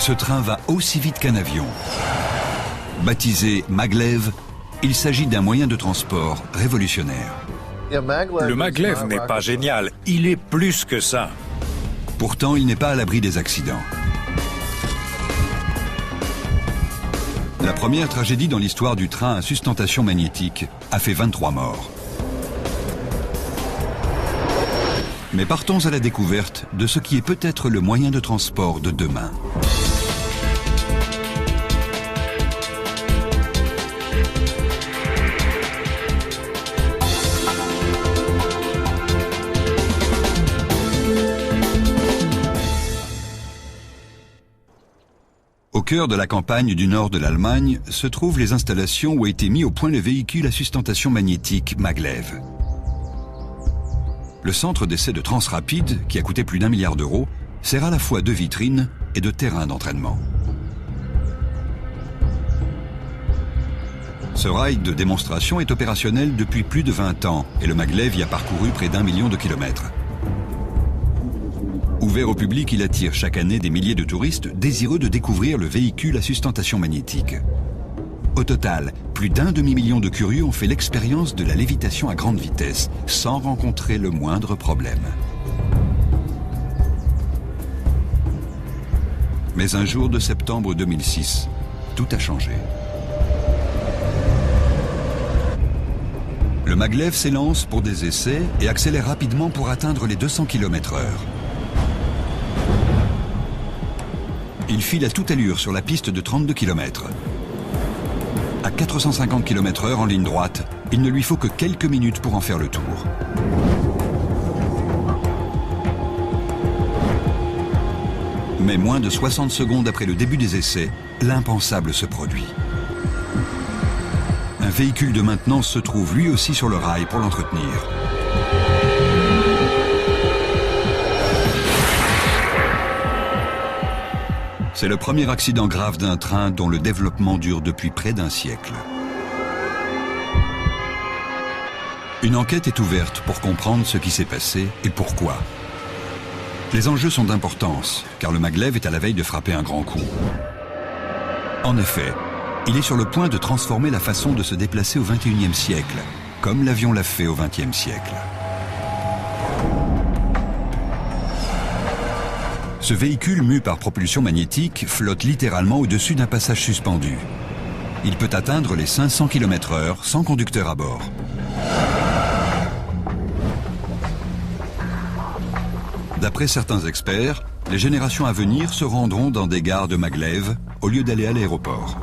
Ce train va aussi vite qu'un avion. Baptisé Maglev, il s'agit d'un moyen de transport révolutionnaire. Le Maglev n'est pas génial, il est plus que ça. Pourtant, il n'est pas à l'abri des accidents. La première tragédie dans l'histoire du train à sustentation magnétique a fait 23 morts. Mais partons à la découverte de ce qui est peut-être le moyen de transport de demain. Au cœur de la campagne du nord de l'Allemagne se trouvent les installations où a été mis au point le véhicule à sustentation magnétique Maglev. Le centre d'essai de Transrapid, qui a coûté plus d'1 milliard d'euros, sert à la fois de vitrine et de terrain d'entraînement. Ce rail de démonstration est opérationnel depuis plus de 20 ans et le Maglev y a parcouru près d'1 million de kilomètres. Ouvert au public, il attire chaque année des milliers de touristes désireux de découvrir le véhicule à sustentation magnétique. Au total, plus d'1 demi-million de curieux ont fait l'expérience de la lévitation à grande vitesse, sans rencontrer le moindre problème. Mais un jour de septembre 2006, tout a changé. Le Maglev s'élance pour des essais et accélère rapidement pour atteindre les 200 km/h. Il file à toute allure sur la piste de 32 km. À 450 km/h en ligne droite, il ne lui faut que quelques minutes pour en faire le tour. Mais moins de 60 secondes après le début des essais, l'impensable se produit. Un véhicule de maintenance se trouve lui aussi sur le rail pour l'entretenir. C'est le premier accident grave d'un train dont le développement dure depuis près d'1 siècle. Une enquête est ouverte pour comprendre ce qui s'est passé et pourquoi. Les enjeux sont d'importance, car le Maglev est à la veille de frapper un grand coup. En effet, il est sur le point de transformer la façon de se déplacer au XXIe siècle, comme l'avion l'a fait au XXe siècle. Ce véhicule mu par propulsion magnétique flotte littéralement au-dessus d'un passage suspendu. Il peut atteindre les 500 km/h sans conducteur à bord. D'après certains experts, les générations à venir se rendront dans des gares de Maglev au lieu d'aller à l'aéroport.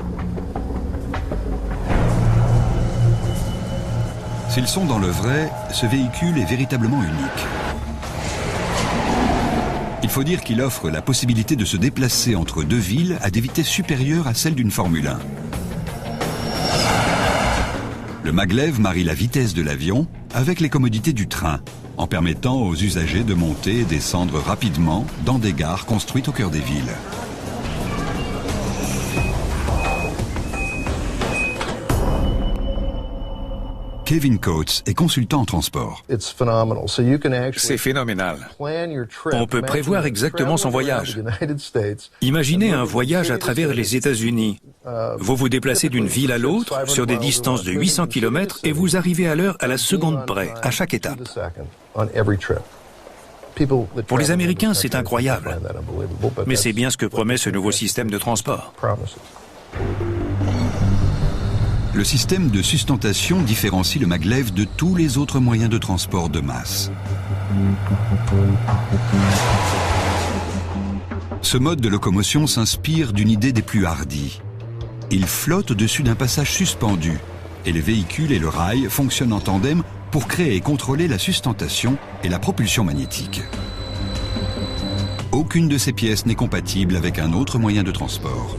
S'ils sont dans le vrai, ce véhicule est véritablement unique. Il faut dire qu'il offre la possibilité de se déplacer entre deux villes à des vitesses supérieures à celles d'une Formule 1. Le Maglev marie la vitesse de l'avion avec les commodités du train, en permettant aux usagers de monter et descendre rapidement dans des gares construites au cœur des villes. Kevin Coates est consultant en transport. C'est phénoménal. On peut prévoir exactement son voyage. Imaginez un voyage à travers les États-Unis. Vous vous déplacez d'une ville à l'autre sur des distances de 800 km et vous arrivez à l'heure à la seconde près, à chaque étape. Pour les Américains, c'est incroyable. Mais c'est bien ce que promet ce nouveau système de transport. Le système de sustentation différencie le Maglev de tous les autres moyens de transport de masse. Ce mode de locomotion s'inspire d'une idée des plus hardies. Il flotte au-dessus d'un passage suspendu et les véhicules et le rail fonctionnent en tandem pour créer et contrôler la sustentation et la propulsion magnétique. Aucune de ces pièces n'est compatible avec un autre moyen de transport.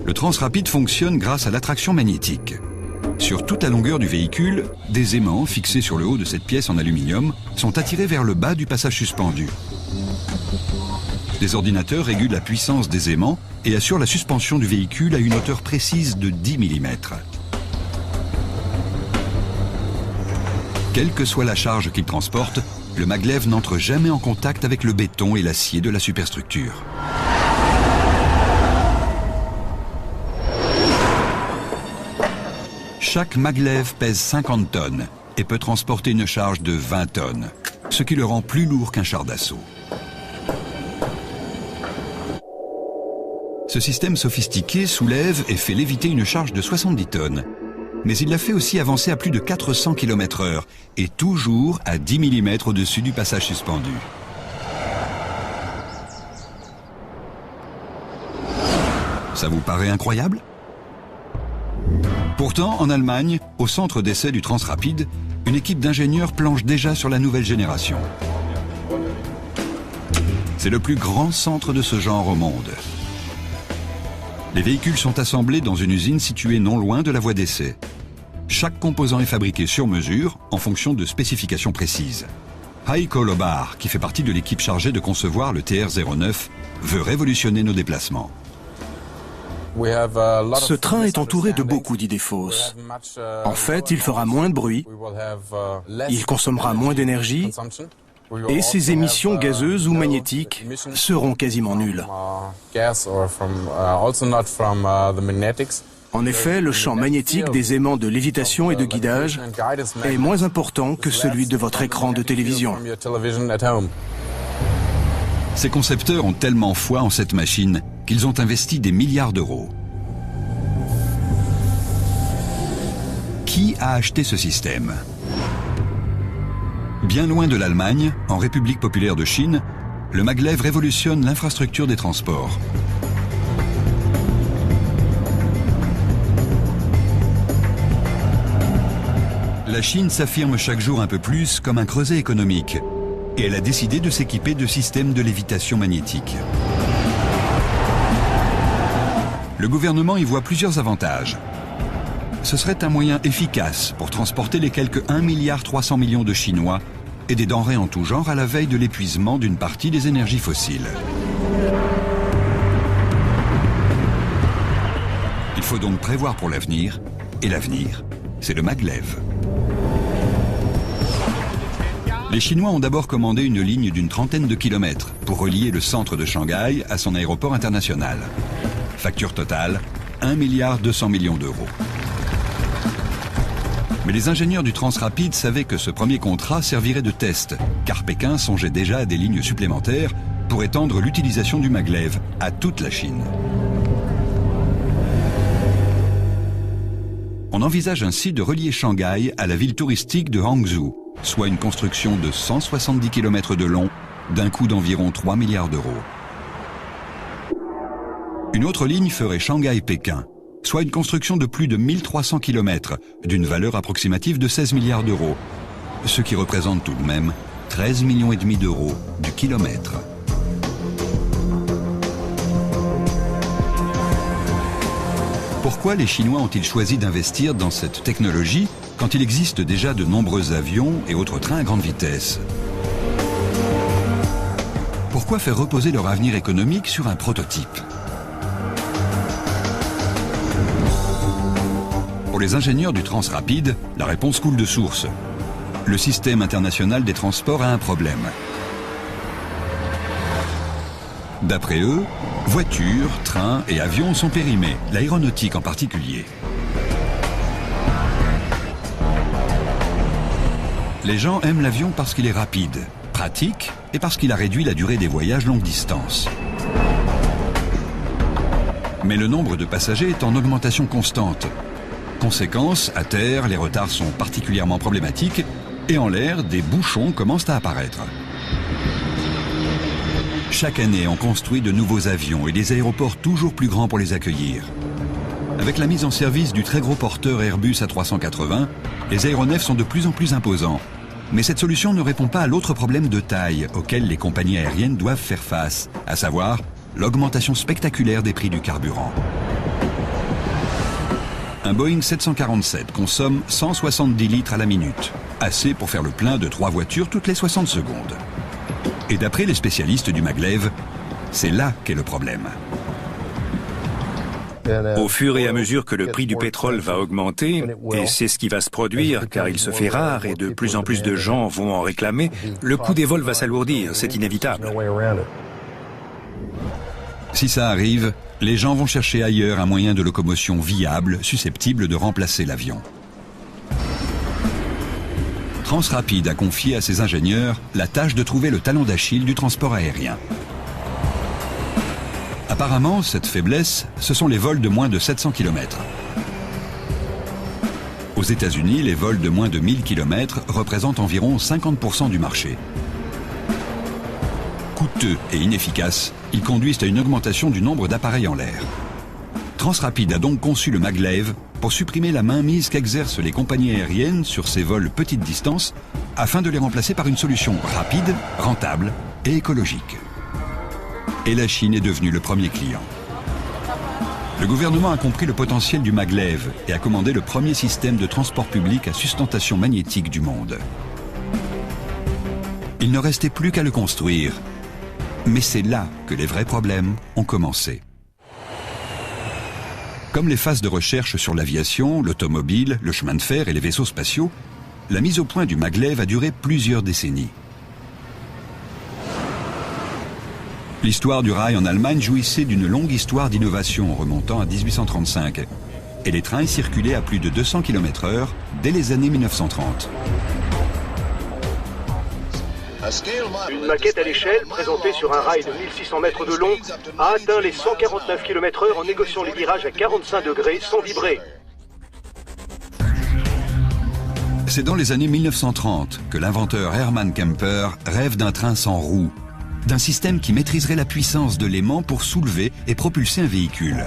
Le Transrapid fonctionne grâce à l'attraction magnétique. Sur toute la longueur du véhicule, des aimants fixés sur le haut de cette pièce en aluminium sont attirés vers le bas du passage suspendu. Des ordinateurs régulent la puissance des aimants et assurent la suspension du véhicule à une hauteur précise de 10 mm. Quelle que soit la charge qu'il transporte, le Maglev n'entre jamais en contact avec le béton et l'acier de la superstructure. Chaque maglev pèse 50 tonnes et peut transporter une charge de 20 tonnes, ce qui le rend plus lourd qu'un char d'assaut. Ce système sophistiqué soulève et fait léviter une charge de 70 tonnes. Mais il la fait aussi avancer à plus de 400 km/h et toujours à 10 mm au-dessus du passage suspendu. Ça vous paraît incroyable? Pourtant, en Allemagne, au centre d'essai du Transrapid, une équipe d'ingénieurs planche déjà sur la nouvelle génération. C'est le plus grand centre de ce genre au monde. Les véhicules sont assemblés dans une usine située non loin de la voie d'essai. Chaque composant est fabriqué sur mesure en fonction de spécifications précises. Heiko Lobar, qui fait partie de l'équipe chargée de concevoir le TR-09, veut révolutionner nos déplacements. Ce train est entouré de beaucoup d'idées fausses. En fait, il fera moins de bruit, il consommera moins d'énergie, et ses émissions gazeuses ou magnétiques seront quasiment nulles. En effet, le champ magnétique des aimants de lévitation et de guidage est moins important que celui de votre écran de télévision. Ces concepteurs ont tellement foi en cette machine qu'ils ont investi des milliards d'euros. Qui a acheté ce système ? Bien loin de l'Allemagne, en République populaire de Chine, le maglev révolutionne l'infrastructure des transports. La Chine s'affirme chaque jour un peu plus comme un creuset économique et elle a décidé de s'équiper de systèmes de lévitation magnétique. Le gouvernement y voit plusieurs avantages. Ce serait un moyen efficace pour transporter les quelques 1,3 milliard de Chinois et des denrées en tout genre à la veille de l'épuisement d'une partie des énergies fossiles. Il faut donc prévoir pour l'avenir, et l'avenir, c'est le maglev. Les Chinois ont d'abord commandé une ligne d'une trentaine de kilomètres pour relier le centre de Shanghai à son aéroport international. Facture totale, 1,2 milliard d'euros. Mais les ingénieurs du Transrapid savaient que ce premier contrat servirait de test, car Pékin songeait déjà à des lignes supplémentaires pour étendre l'utilisation du maglev à toute la Chine. On envisage ainsi de relier Shanghai à la ville touristique de Hangzhou, soit une construction de 170 km de long, d'un coût d'environ 3 milliards d'euros. Une autre ligne ferait Shanghai-Pékin, soit une construction de plus de 1300 km, d'une valeur approximative de 16 milliards d'euros, ce qui représente tout de même 13,5 millions d'euros du kilomètre. Pourquoi les Chinois ont-ils choisi d'investir dans cette technologie quand il existe déjà de nombreux avions et autres trains à grande vitesse? Pourquoi faire reposer leur avenir économique sur un prototype? Pour les ingénieurs du Transrapid, la réponse coule de source. Le système international des transports a un problème. D'après eux, voitures, trains et avions sont périmés, l'aéronautique en particulier. Les gens aiment l'avion parce qu'il est rapide, pratique et parce qu'il a réduit la durée des voyages longue distance. Mais le nombre de passagers est en augmentation constante. Conséquence, à terre, les retards sont particulièrement problématiques et en l'air, des bouchons commencent à apparaître. Chaque année, on construit de nouveaux avions et des aéroports toujours plus grands pour les accueillir. Avec la mise en service du très gros porteur Airbus A380, les aéronefs sont de plus en plus imposants. Mais cette solution ne répond pas à l'autre problème de taille auquel les compagnies aériennes doivent faire face, à savoir l'augmentation spectaculaire des prix du carburant. Un Boeing 747 consomme 170 litres à la minute, assez pour faire le plein de 3 voitures toutes les 60 secondes. Et d'après les spécialistes du maglev, c'est là qu'est le problème. Au fur et à mesure que le prix du pétrole va augmenter, et c'est ce qui va se produire car il se fait rare et de plus en plus de gens vont en réclamer, le coût des vols va s'alourdir, c'est inévitable. Si ça arrive, les gens vont chercher ailleurs un moyen de locomotion viable, susceptible de remplacer l'avion. Transrapid a confié à ses ingénieurs la tâche de trouver le talon d'Achille du transport aérien. Apparemment, cette faiblesse, ce sont les vols de moins de 700 km. Aux États-Unis, les vols de moins de 1000 km représentent environ 50% du marché. Coûteux et inefficaces, ils conduisent à une augmentation du nombre d'appareils en l'air. Transrapid a donc conçu le maglev pour supprimer la mainmise qu'exercent les compagnies aériennes sur ces vols petite distance afin de les remplacer par une solution rapide, rentable et écologique. Et la Chine est devenue le premier client. Le gouvernement a compris le potentiel du maglev et a commandé le premier système de transport public à sustentation magnétique du monde. Il ne restait plus qu'à le construire. Mais c'est là que les vrais problèmes ont commencé. Comme les phases de recherche sur l'aviation, l'automobile, le chemin de fer et les vaisseaux spatiaux, la mise au point du maglev a duré plusieurs décennies. L'histoire du rail en Allemagne jouissait d'une longue histoire d'innovation remontant à 1835. Et les trains y circulaient à plus de 200 km/h dès les années 1930. Une maquette à l'échelle, présentée sur un rail de 1600 mètres de long, a atteint les 149 km/h en négociant les virages à 45 degrés sans vibrer. C'est dans les années 1930 que l'inventeur Hermann Kemper rêve d'un train sans roues, d'un système qui maîtriserait la puissance de l'aimant pour soulever et propulser un véhicule.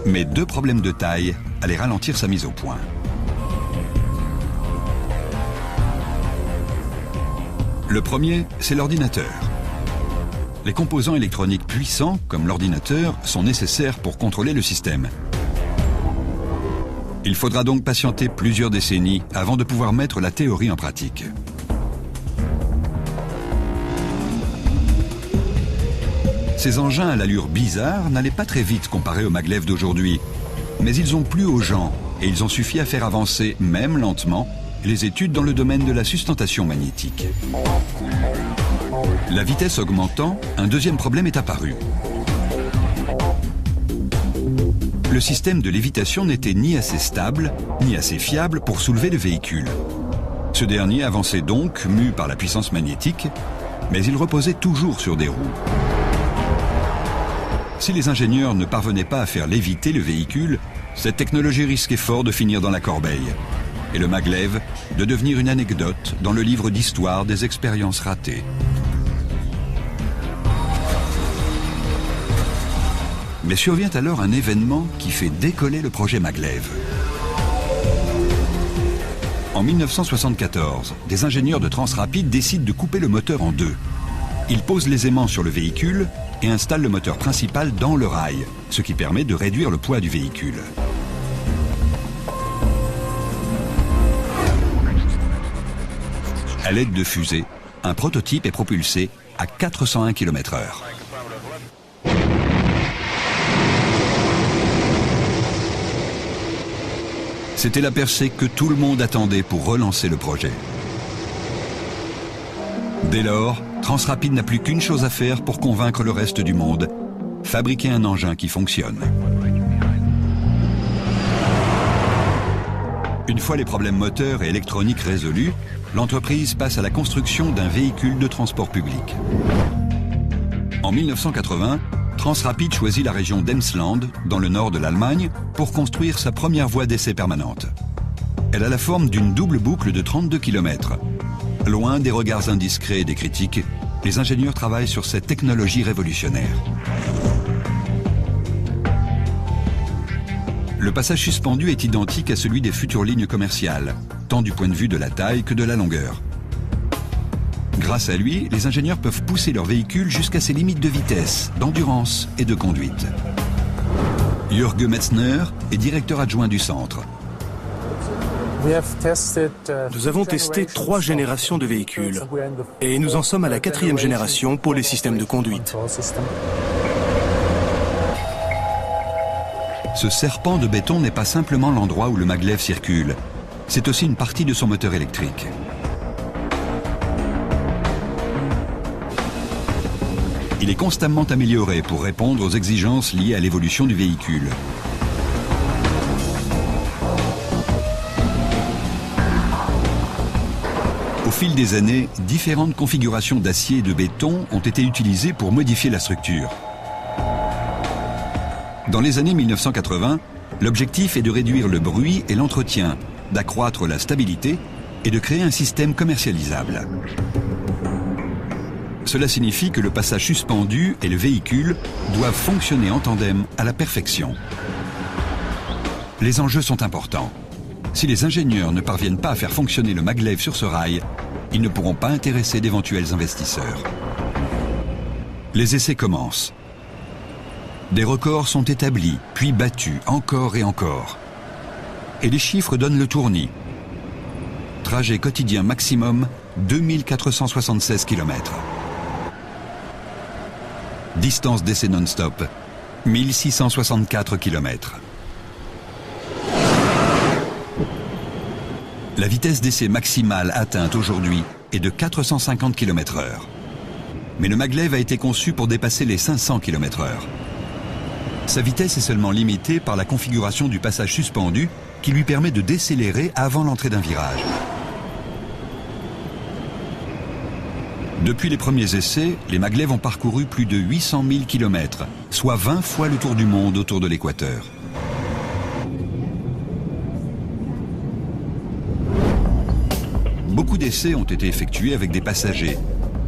Mais deux problèmes de taille allaient ralentir sa mise au point. Le premier, c'est l'ordinateur. Les composants électroniques puissants, comme l'ordinateur, sont nécessaires pour contrôler le système. Il faudra donc patienter plusieurs décennies avant de pouvoir mettre la théorie en pratique. Ces engins à l'allure bizarre n'allaient pas très vite comparés aux maglev d'aujourd'hui, mais ils ont plu aux gens et ils ont suffi à faire avancer, même lentement, les études dans le domaine de la sustentation magnétique. La vitesse augmentant, un deuxième problème est apparu. Le système de lévitation n'était ni assez stable, ni assez fiable pour soulever le véhicule. Ce dernier avançait donc, mu par la puissance magnétique, mais il reposait toujours sur des roues. Si les ingénieurs ne parvenaient pas à faire léviter le véhicule, cette technologie risquait fort de finir dans la corbeille. Et le maglev de devenir une anecdote dans le livre d'histoire des expériences ratées. Mais survient alors un événement qui fait décoller le projet maglev. En 1974, des ingénieurs de Transrapid décident de couper le moteur en deux. Ils posent les aimants sur le véhicule et installent le moteur principal dans le rail, ce qui permet de réduire le poids du véhicule. À l'aide de fusées, un prototype est propulsé à 401 km/h. C'était la percée que tout le monde attendait pour relancer le projet. Dès lors, Transrapid n'a plus qu'une chose à faire pour convaincre le reste du monde, fabriquer un engin qui fonctionne. Une fois les problèmes moteurs et électroniques résolus, l'entreprise passe à la construction d'un véhicule de transport public. En 1980, Transrapid choisit la région d'Emsland, dans le nord de l'Allemagne, pour construire sa première voie d'essai permanente. Elle a la forme d'une double boucle de 32 km. Loin des regards indiscrets et des critiques, les ingénieurs travaillent sur cette technologie révolutionnaire. Le passage suspendu est identique à celui des futures lignes commerciales, tant du point de vue de la taille que de la longueur. Grâce à lui, les ingénieurs peuvent pousser leur véhicule jusqu'à ses limites de vitesse, d'endurance et de conduite. Jürge Metzner est directeur adjoint du centre. Nous avons testé 3 générations de véhicules et nous en sommes à la 4e génération pour les systèmes de conduite. Ce serpent de béton n'est pas simplement l'endroit où le maglev circule, c'est aussi une partie de son moteur électrique. Il est constamment amélioré pour répondre aux exigences liées à l'évolution du véhicule. Au fil des années, différentes configurations d'acier et de béton ont été utilisées pour modifier la structure. Dans les années 1980, l'objectif est de réduire le bruit et l'entretien, d'accroître la stabilité et de créer un système commercialisable. Cela signifie que le passage suspendu et le véhicule doivent fonctionner en tandem à la perfection. Les enjeux sont importants. Si les ingénieurs ne parviennent pas à faire fonctionner le maglev sur ce rail, ils ne pourront pas intéresser d'éventuels investisseurs. Les essais commencent. Des records sont établis, puis battus, encore et encore. Et les chiffres donnent le tournis. Trajet quotidien maximum, 2476 km. Distance d'essai non-stop, 1664 km. La vitesse d'essai maximale atteinte aujourd'hui est de 450 km/h. Mais le maglev a été conçu pour dépasser les 500 km/h. Sa vitesse est seulement limitée par la configuration du passage suspendu qui lui permet de décélérer avant l'entrée d'un virage. Depuis les premiers essais, les maglevs ont parcouru plus de 800 000 km, soit 20 fois le tour du monde autour de l'équateur. Beaucoup d'essais ont été effectués avec des passagers,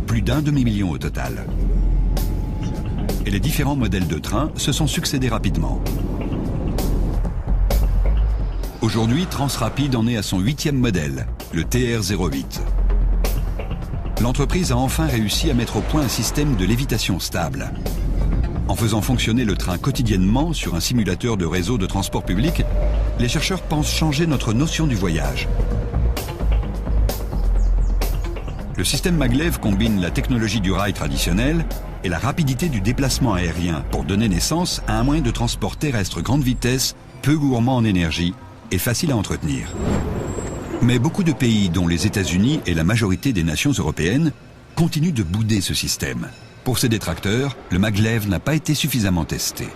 plus d'1 demi-million au total. Et les différents modèles de trains se sont succédés rapidement. Aujourd'hui, Transrapid en est à son 8e modèle, le TR-08. L'entreprise a enfin réussi à mettre au point un système de lévitation stable. En faisant fonctionner le train quotidiennement sur un simulateur de réseau de transport public, les chercheurs pensent changer notre notion du voyage. Le système maglev combine la technologie du rail traditionnel et la rapidité du déplacement aérien pour donner naissance à un moyen de transport terrestre grande vitesse, peu gourmand en énergie et facile à entretenir. Mais beaucoup de pays, dont les États-Unis et la majorité des nations européennes, continuent de bouder ce système. Pour ses détracteurs, le maglev n'a pas été suffisamment testé.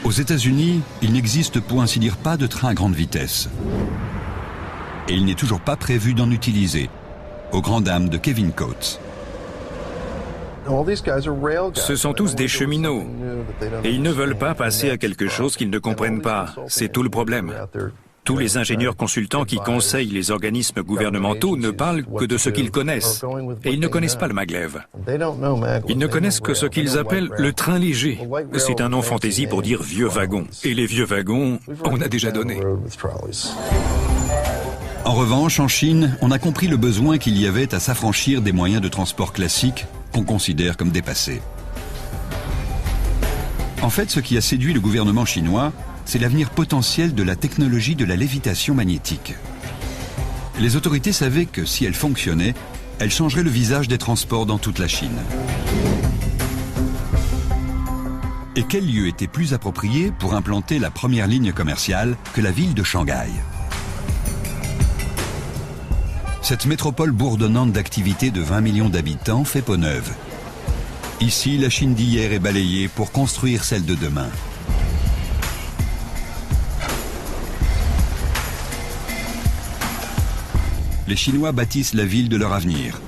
Aux États-Unis, il n'existe pour ainsi dire pas de train à grande vitesse. Et il n'est toujours pas prévu d'en utiliser, aux grandes dames de Kevin Coates. Ce sont tous des cheminots. Et ils ne veulent pas passer à quelque chose qu'ils ne comprennent pas. C'est tout le problème. Tous les ingénieurs consultants qui conseillent les organismes gouvernementaux ne parlent que de ce qu'ils connaissent. Et ils ne connaissent pas le maglev. Ils ne connaissent que ce qu'ils appellent le train léger. C'est un nom fantaisie pour dire vieux wagon. Et les vieux wagons, on a déjà donné. En revanche, en Chine, on a compris le besoin qu'il y avait à s'affranchir des moyens de transport classiques qu'on considère comme dépassés. En fait, ce qui a séduit le gouvernement chinois, c'est l'avenir potentiel de la technologie de la lévitation magnétique. Les autorités savaient que si elle fonctionnait, elle changerait le visage des transports dans toute la Chine. Et quel lieu était plus approprié pour implanter la première ligne commerciale que la ville de Shanghai ? Cette métropole bourdonnante d'activités de 20 millions d'habitants fait peau neuve. Ici, la Chine d'hier est balayée pour construire celle de demain. Les Chinois bâtissent la ville de leur avenir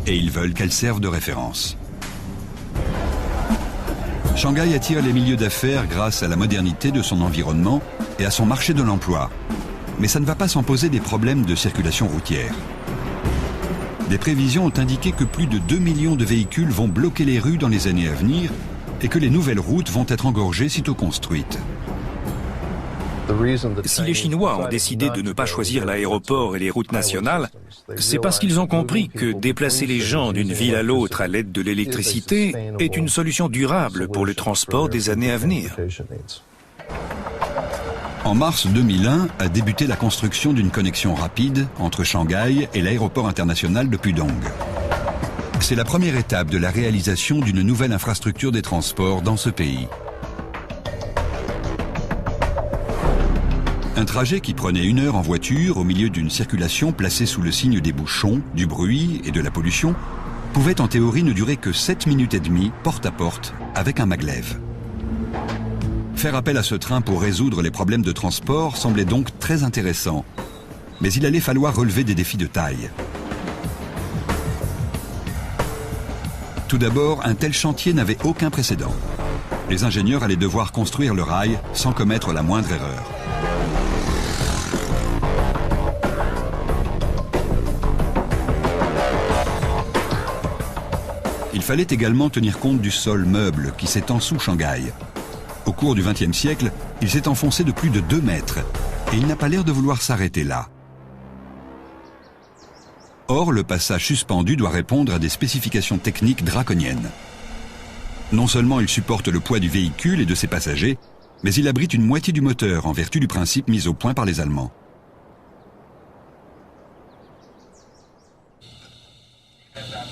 et ils veulent qu'elle serve de référence. Shanghai attire les milieux d'affaires grâce à la modernité de son environnement et à son marché de l'emploi. Mais ça ne va pas sans poser des problèmes de circulation routière. Des prévisions ont indiqué que plus de 2 millions de véhicules vont bloquer les rues dans les années à venir et que les nouvelles routes vont être engorgées sitôt construites. Si les Chinois ont décidé de ne pas choisir l'aéroport et les routes nationales, c'est parce qu'ils ont compris que déplacer les gens d'une ville à l'autre à l'aide de l'électricité est une solution durable pour le transport des années à venir. En mars 2001 a débuté la construction d'une connexion rapide entre Shanghai et l'aéroport international de Pudong. C'est la première étape de la réalisation d'une nouvelle infrastructure des transports dans ce pays. Un trajet qui prenait 1 heure en voiture au milieu d'une circulation placée sous le signe des bouchons, du bruit et de la pollution pouvait en théorie ne durer que 7 minutes et demie porte à porte avec un maglev. Faire appel à ce train pour résoudre les problèmes de transport semblait donc très intéressant. Mais il allait falloir relever des défis de taille. Tout d'abord, un tel chantier n'avait aucun précédent. Les ingénieurs allaient devoir construire le rail sans commettre la moindre erreur. Il fallait également tenir compte du sol meuble qui s'étend sous Shanghai. Au cours du XXe siècle, il s'est enfoncé de plus de 2 mètres et il n'a pas l'air de vouloir s'arrêter là. Or, le passage suspendu doit répondre à des spécifications techniques draconiennes. Non seulement il supporte le poids du véhicule et de ses passagers, mais il abrite une moitié du moteur en vertu du principe mis au point par les Allemands.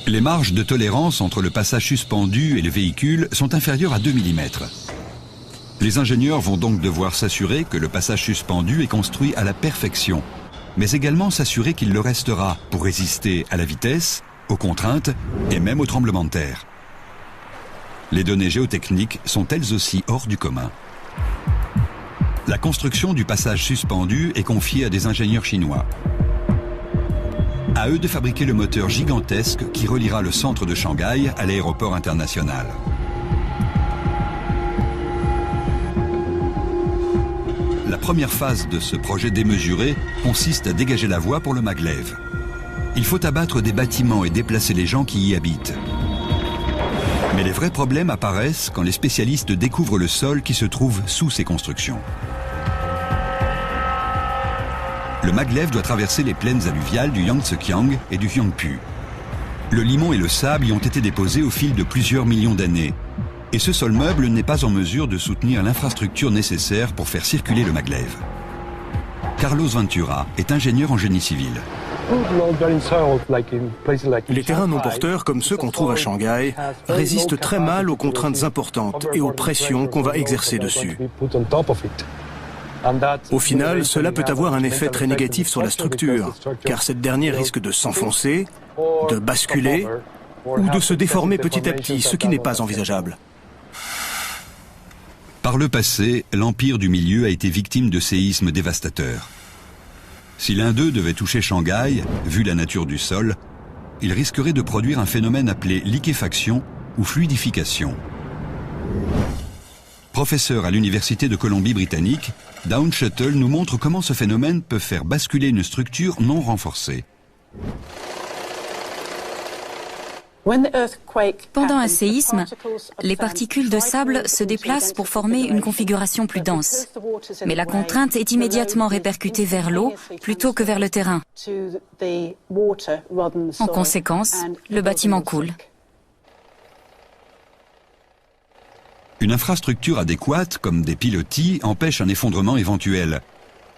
Les marges de tolérance entre le passage suspendu et le véhicule sont inférieures à 2 mm. Les ingénieurs vont donc devoir s'assurer que le passage suspendu est construit à la perfection, mais également s'assurer qu'il le restera pour résister à la vitesse, aux contraintes et même aux tremblements de terre. Les données géotechniques sont elles aussi hors du commun. La construction du passage suspendu est confiée à des ingénieurs chinois. À eux de fabriquer le moteur gigantesque qui reliera le centre de Shanghai à l'aéroport international. La première phase de ce projet démesuré consiste à dégager la voie pour le maglev. Il faut abattre des bâtiments et déplacer les gens qui y habitent. Mais les vrais problèmes apparaissent quand les spécialistes découvrent le sol qui se trouve sous ces constructions. Le maglev doit traverser les plaines alluviales du Yangtze-Kiang et du Huangpu. Le limon et le sable y ont été déposés au fil de plusieurs millions d'années. Et ce sol meuble n'est pas en mesure de soutenir l'infrastructure nécessaire pour faire circuler le maglev. Carlos Ventura est ingénieur en génie civil. Les terrains non porteurs, comme ceux qu'on trouve à Shanghai, résistent très mal aux contraintes importantes et aux pressions qu'on va exercer dessus. Au final, cela peut avoir un effet très négatif sur la structure, car cette dernière risque de s'enfoncer, de basculer ou de se déformer petit à petit, ce qui n'est pas envisageable. Par le passé, l'Empire du Milieu a été victime de séismes dévastateurs. Si l'un d'eux devait toucher Shanghai, vu la nature du sol, il risquerait de produire un phénomène appelé liquéfaction ou fluidification. Professeur à l'Université de Colombie-Britannique, Dawn Shuttle nous montre comment ce phénomène peut faire basculer une structure non renforcée. Pendant un séisme, les particules de sable se déplacent pour former une configuration plus dense. Mais la contrainte est immédiatement répercutée vers l'eau plutôt que vers le terrain. En conséquence, le bâtiment coule. Une infrastructure adéquate, comme des pilotis, empêche un effondrement éventuel.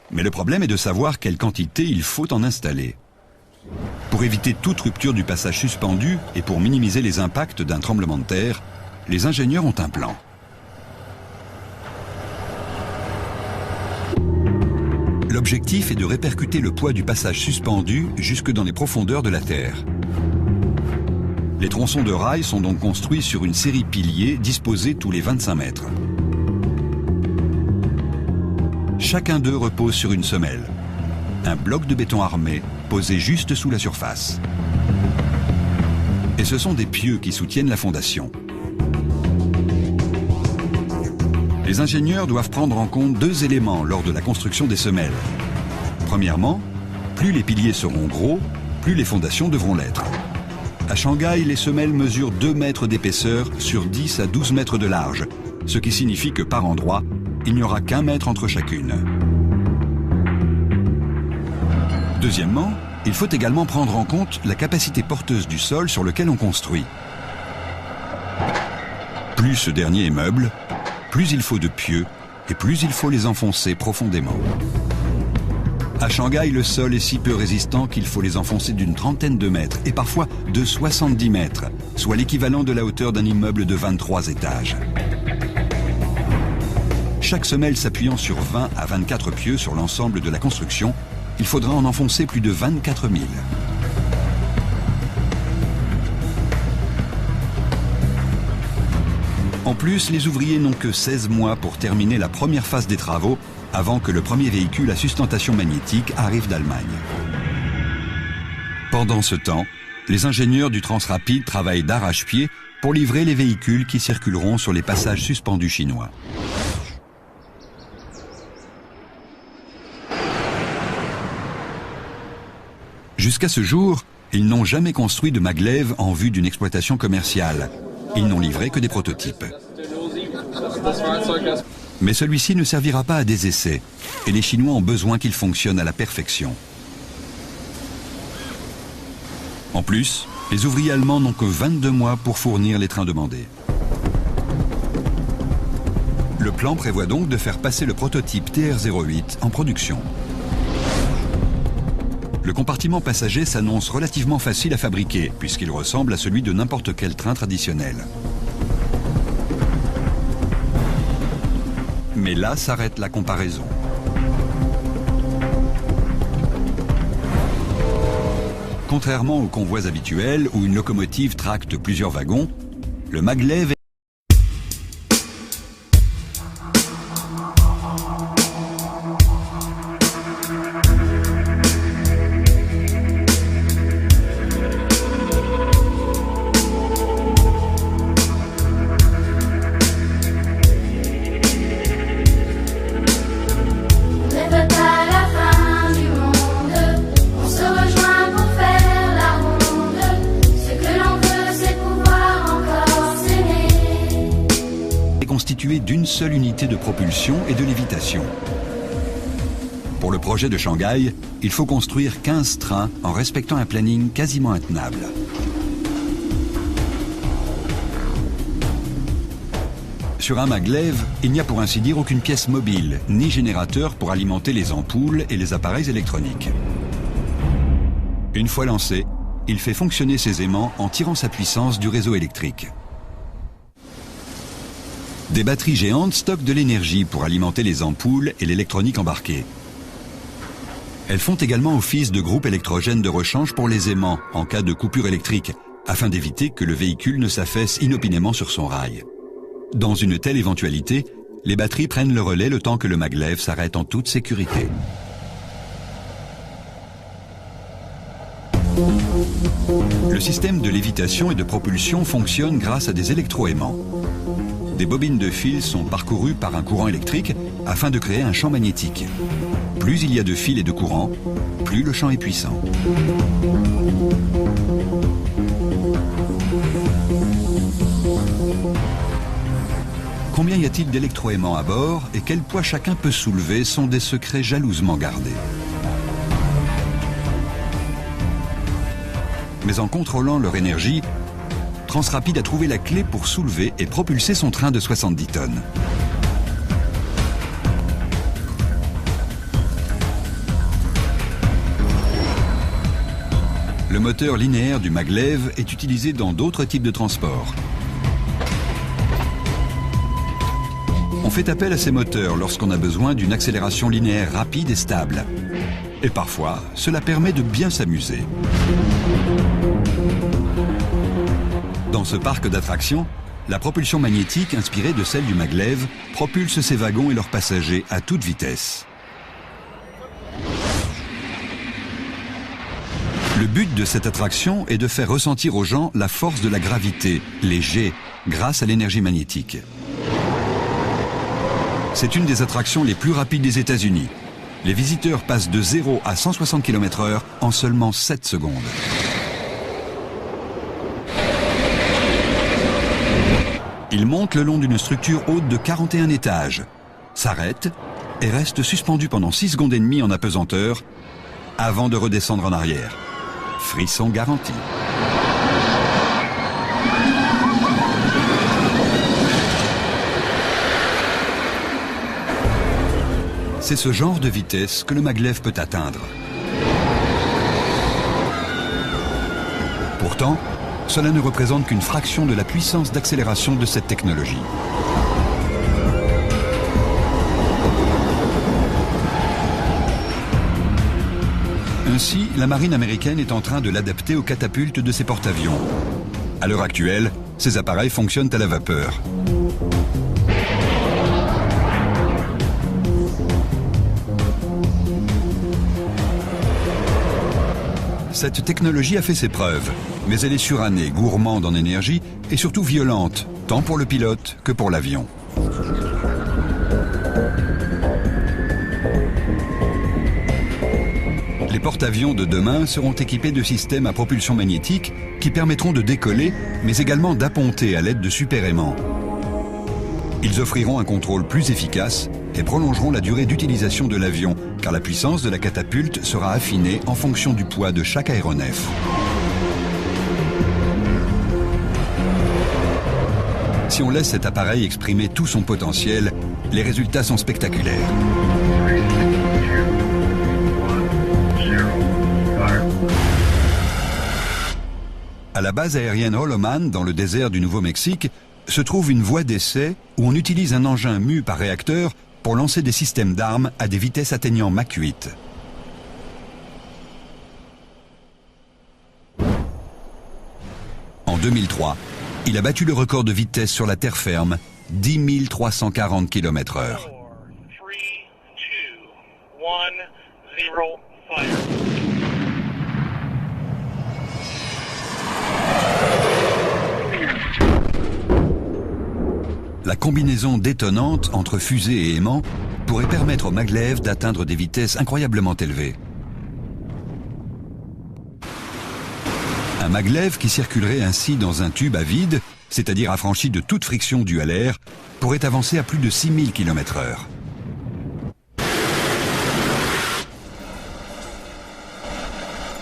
Mais le problème est de savoir quelle quantité il faut en installer. Pour éviter toute rupture du passage suspendu et pour minimiser les impacts d'un tremblement de terre, les ingénieurs ont un plan. L'objectif est de répercuter le poids du passage suspendu jusque dans les profondeurs de la Terre. Les tronçons de rail sont donc construits sur une série de piliers disposés tous les 25 mètres. Chacun d'eux repose sur une semelle, un bloc de béton armé posé juste sous la surface. Et ce sont des pieux qui soutiennent la fondation. Les ingénieurs doivent prendre en compte 2 éléments lors de la construction des semelles. Premièrement, plus les piliers seront gros, plus les fondations devront l'être. À Shanghai, les semelles mesurent 2 mètres d'épaisseur sur 10 à 12 mètres de large, ce qui signifie que par endroit, il n'y aura qu'1 mètre entre chacune. Deuxièmement, il faut également prendre en compte la capacité porteuse du sol sur lequel on construit. Plus ce dernier est meuble, plus il faut de pieux et plus il faut les enfoncer profondément. À Shanghai, le sol est si peu résistant qu'il faut les enfoncer d'une trentaine de mètres et parfois de 70 mètres, soit l'équivalent de la hauteur d'un immeuble de 23 étages. Chaque semelle s'appuyant sur 20 à 24 pieux sur l'ensemble de la construction, il faudra en enfoncer plus de 24 000. En plus, les ouvriers n'ont que 16 mois pour terminer la première phase des travaux avant que le premier véhicule à sustentation magnétique arrive d'Allemagne. Pendant ce temps, les ingénieurs du Transrapid travaillent d'arrache-pied pour livrer les véhicules qui circuleront sur les passages suspendus chinois. Jusqu'à ce jour, ils n'ont jamais construit de maglev en vue d'une exploitation commerciale. Ils n'ont livré que des prototypes. Mais celui-ci ne servira pas à des essais, et les Chinois ont besoin qu'il fonctionne à la perfection. En plus, les ouvriers allemands n'ont que 22 mois pour fournir les trains demandés. Le plan prévoit donc de faire passer le prototype TR-08 en production. Le compartiment passager s'annonce relativement facile à fabriquer, puisqu'il ressemble à celui de n'importe quel train traditionnel. Mais là s'arrête la comparaison. Contrairement aux convois habituels où une locomotive tracte plusieurs wagons, le maglev est constitué d'une seule unité de propulsion et de lévitation. Pour le projet de Shanghai, il faut construire 15 trains en respectant un planning quasiment intenable. Sur un maglev, il n'y a pour ainsi dire aucune pièce mobile, ni générateur pour alimenter les ampoules et les appareils électroniques. Une fois lancé, il fait fonctionner ses aimants en tirant sa puissance du réseau électrique. Des batteries géantes stockent de l'énergie pour alimenter les ampoules et l'électronique embarquée. Elles font également office de groupe électrogène de rechange pour les aimants en cas de coupure électrique, afin d'éviter que le véhicule ne s'affaisse inopinément sur son rail. Dans une telle éventualité, les batteries prennent le relais le temps que le maglev s'arrête en toute sécurité. Le système de lévitation et de propulsion fonctionne grâce à des électroaimants. Des bobines de fil sont parcourues par un courant électrique afin de créer un champ magnétique. Plus il y a de fils et de courants, plus le champ est puissant. Combien y a-t-il d'électroaimants à bord et quel poids chacun peut soulever sont des secrets jalousement gardés. Mais en contrôlant leur énergie, Transrapid a trouvé la clé pour soulever et propulser son train de 70 tonnes. Le moteur linéaire du maglev est utilisé dans d'autres types de transports. On fait appel à ces moteurs lorsqu'on a besoin d'une accélération linéaire rapide et stable. Et parfois, cela permet de bien s'amuser. Dans ce parc d'attractions, la propulsion magnétique, inspirée de celle du maglev, propulse ses wagons et leurs passagers à toute vitesse. Le but de cette attraction est de faire ressentir aux gens la force de la gravité, les G, grâce à l'énergie magnétique. C'est une des attractions les plus rapides des États-Unis. Les visiteurs passent de 0 à 160 km/h en seulement 7 secondes. Ils montent le long d'une structure haute de 41 étages, s'arrêtent et restent suspendus pendant 6 secondes et demie en apesanteur avant de redescendre en arrière. Frisson garanti. C'est ce genre de vitesse que le maglev peut atteindre. Pourtant, cela ne représente qu'une fraction de la puissance d'accélération de cette technologie. Ainsi, la marine américaine est en train de l'adapter aux catapultes de ses porte-avions. À l'heure actuelle, ces appareils fonctionnent à la vapeur. Cette technologie a fait ses preuves, mais elle est surannée, gourmande en énergie et surtout violente, tant pour le pilote que pour l'avion. Les porte-avions de demain seront équipés de systèmes à propulsion magnétique qui permettront de décoller, mais également d'apponter à l'aide de super-aimants. Ils offriront un contrôle plus efficace et prolongeront la durée d'utilisation de l'avion, car la puissance de la catapulte sera affinée en fonction du poids de chaque aéronef. Si on laisse cet appareil exprimer tout son potentiel, les résultats sont spectaculaires. À la base aérienne Holloman, dans le désert du Nouveau-Mexique, se trouve une voie d'essai où on utilise un engin mu par réacteur pour lancer des systèmes d'armes à des vitesses atteignant Mach 8. En 2003, il a battu le record de vitesse sur la terre ferme, 10 340 km/h. La combinaison détonnante entre fusée et aimant pourrait permettre au maglev d'atteindre des vitesses incroyablement élevées. Un maglev qui circulerait ainsi dans un tube à vide, c'est-à-dire affranchi de toute friction due à l'air, pourrait avancer à plus de 6000 km/h.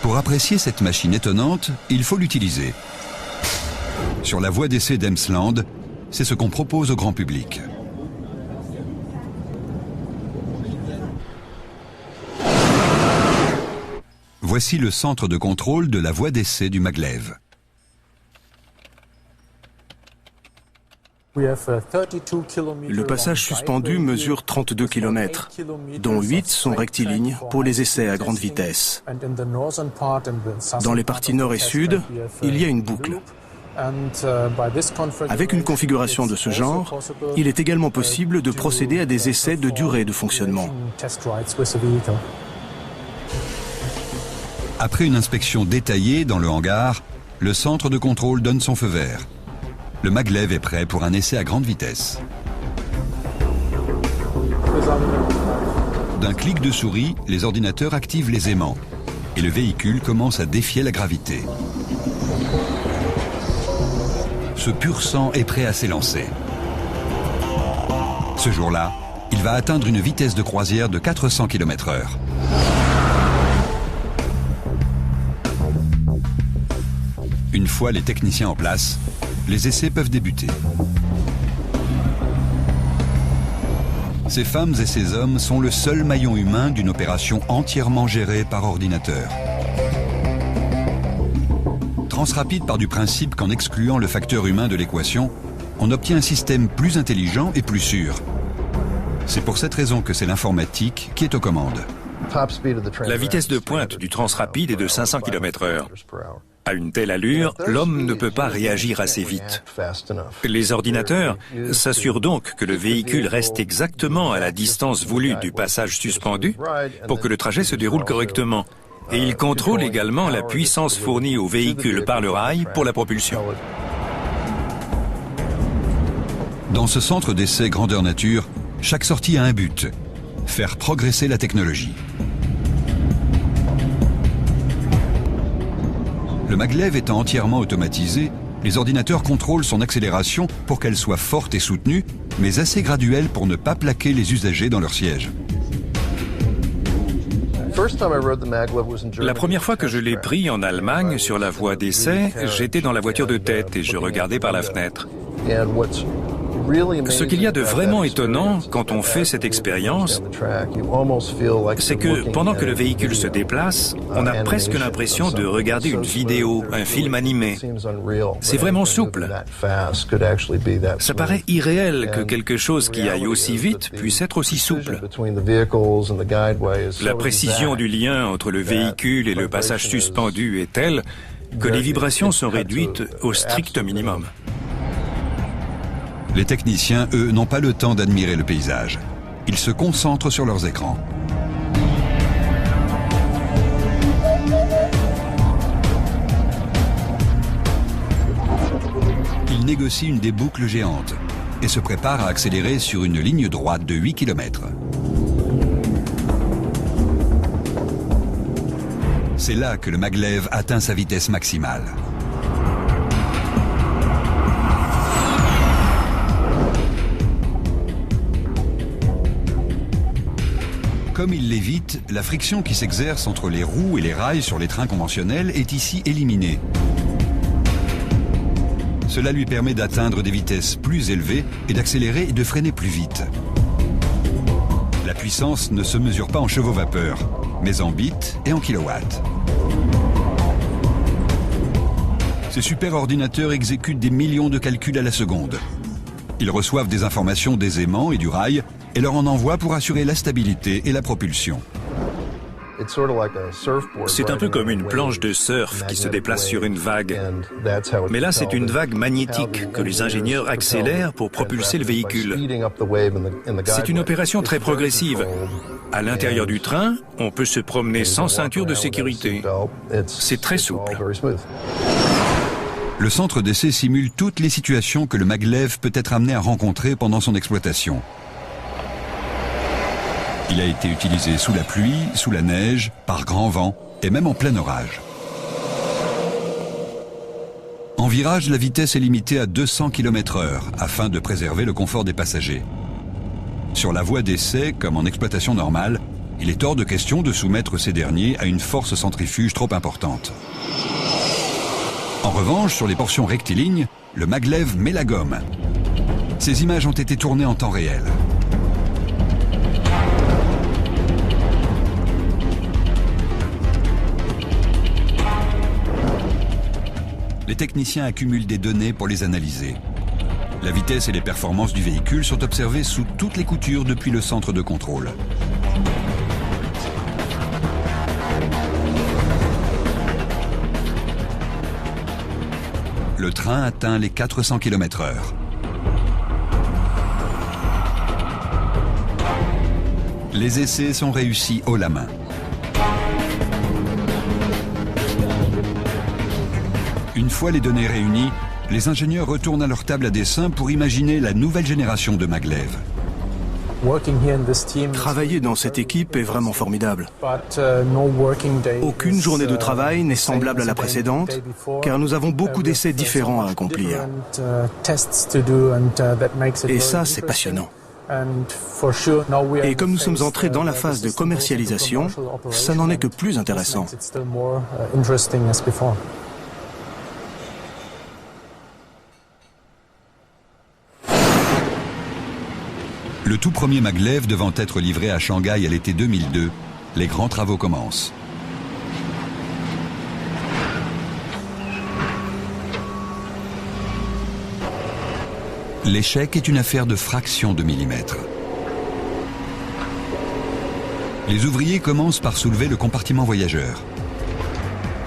Pour apprécier cette machine étonnante, il faut l'utiliser. Sur la voie d'essai d'Emsland, c'est ce qu'on propose au grand public. Voici le centre de contrôle de la voie d'essai du maglev. Le passage suspendu mesure 32 km, dont 8 sont rectilignes pour les essais à grande vitesse. Dans les parties nord et sud, il y a une boucle. Avec une configuration de ce genre, il est également possible de procéder à des essais de durée de fonctionnement. Après une inspection détaillée dans le hangar, le centre de contrôle donne son feu vert. Le maglev est prêt pour un essai à grande vitesse. D'un clic de souris, les ordinateurs activent les aimants et le véhicule commence à défier la gravité. Ce pur sang est prêt à s'élancer. Ce jour-là, il va atteindre une vitesse de croisière de 400 km/h. Une fois les techniciens en place, les essais peuvent débuter. Ces femmes et ces hommes sont le seul maillon humain d'une opération entièrement gérée par ordinateur. Transrapide part du principe qu'en excluant le facteur humain de l'équation, on obtient un système plus intelligent et plus sûr. C'est pour cette raison que c'est l'informatique qui est aux commandes. La vitesse de pointe du Transrapide est de 500 km/h. À une telle allure, l'homme ne peut pas réagir assez vite. Les ordinateurs s'assurent donc que le véhicule reste exactement à la distance voulue du passage suspendu pour que le trajet se déroule correctement. Et ils contrôlent également la puissance fournie au véhicule par le rail pour la propulsion. Dans ce centre d'essai grandeur nature, chaque sortie a un but: faire progresser la technologie. Le maglev étant entièrement automatisé, les ordinateurs contrôlent son accélération pour qu'elle soit forte et soutenue, mais assez graduelle pour ne pas plaquer les usagers dans leur siège. La première fois que je l'ai pris en Allemagne sur la voie d'essai, j'étais dans la voiture de tête et je regardais par la fenêtre. Ce qu'il y a de vraiment étonnant quand on fait cette expérience, c'est que pendant que le véhicule se déplace, on a presque l'impression de regarder une vidéo, un film animé. C'est vraiment souple. Ça paraît irréel que quelque chose qui aille aussi vite puisse être aussi souple. La précision du lien entre le véhicule et le passage suspendu est telle que les vibrations sont réduites au strict minimum. Les techniciens, eux, n'ont pas le temps d'admirer le paysage. Ils se concentrent sur leurs écrans. il négocie une des boucles géantes et se prépare à accélérer sur une ligne droite de 8 km. C'est là que le maglev atteint sa vitesse maximale. Comme il lévite, la friction qui s'exerce entre les roues et les rails sur les trains conventionnels est ici éliminée. Cela lui permet d'atteindre des vitesses plus élevées et d'accélérer et de freiner plus vite. La puissance ne se mesure pas en chevaux-vapeur, mais en bits et en kilowatts. Ces superordinateurs exécutent des millions de calculs à la seconde. Ils reçoivent des informations des aimants et du rail et leur en envoient pour assurer la stabilité et la propulsion. C'est un peu comme une planche de surf qui se déplace sur une vague. Mais là, c'est une vague magnétique que les ingénieurs accélèrent pour propulser le véhicule. C'est une opération très progressive. À l'intérieur du train, on peut se promener sans ceinture de sécurité. C'est très souple. Le centre d'essai simule toutes les situations que le maglev peut être amené à rencontrer pendant son exploitation. Il a été utilisé sous la pluie, sous la neige, par grand vent et même en plein orage. En virage, la vitesse est limitée à 200 km/h afin de préserver le confort des passagers. Sur la voie d'essai, comme en exploitation normale, il est hors de question de soumettre ces derniers à une force centrifuge trop importante. En revanche, sur les portions rectilignes, le maglev met la gomme. Ces images ont été tournées en temps réel. Les techniciens accumulent des données pour les analyser. La vitesse et les performances du véhicule sont observées sous toutes les coutures depuis le centre de contrôle. Le train atteint les 400 km/h. Les essais sont réussis haut la main. Une fois les données réunies, les ingénieurs retournent à leur table à dessin pour imaginer la nouvelle génération de maglev. Travailler dans cette équipe est vraiment formidable. Aucune journée de travail n'est semblable à la précédente, car nous avons beaucoup d'essais différents à accomplir. Et ça, c'est passionnant. Et comme nous sommes entrés dans la phase de commercialisation, ça n'en est que plus intéressant. Le tout premier maglev devant être livré à Shanghai à l'été 2002, les grands travaux commencent. L'échec est une affaire de fractions de millimètres. Les ouvriers commencent par soulever le compartiment voyageur.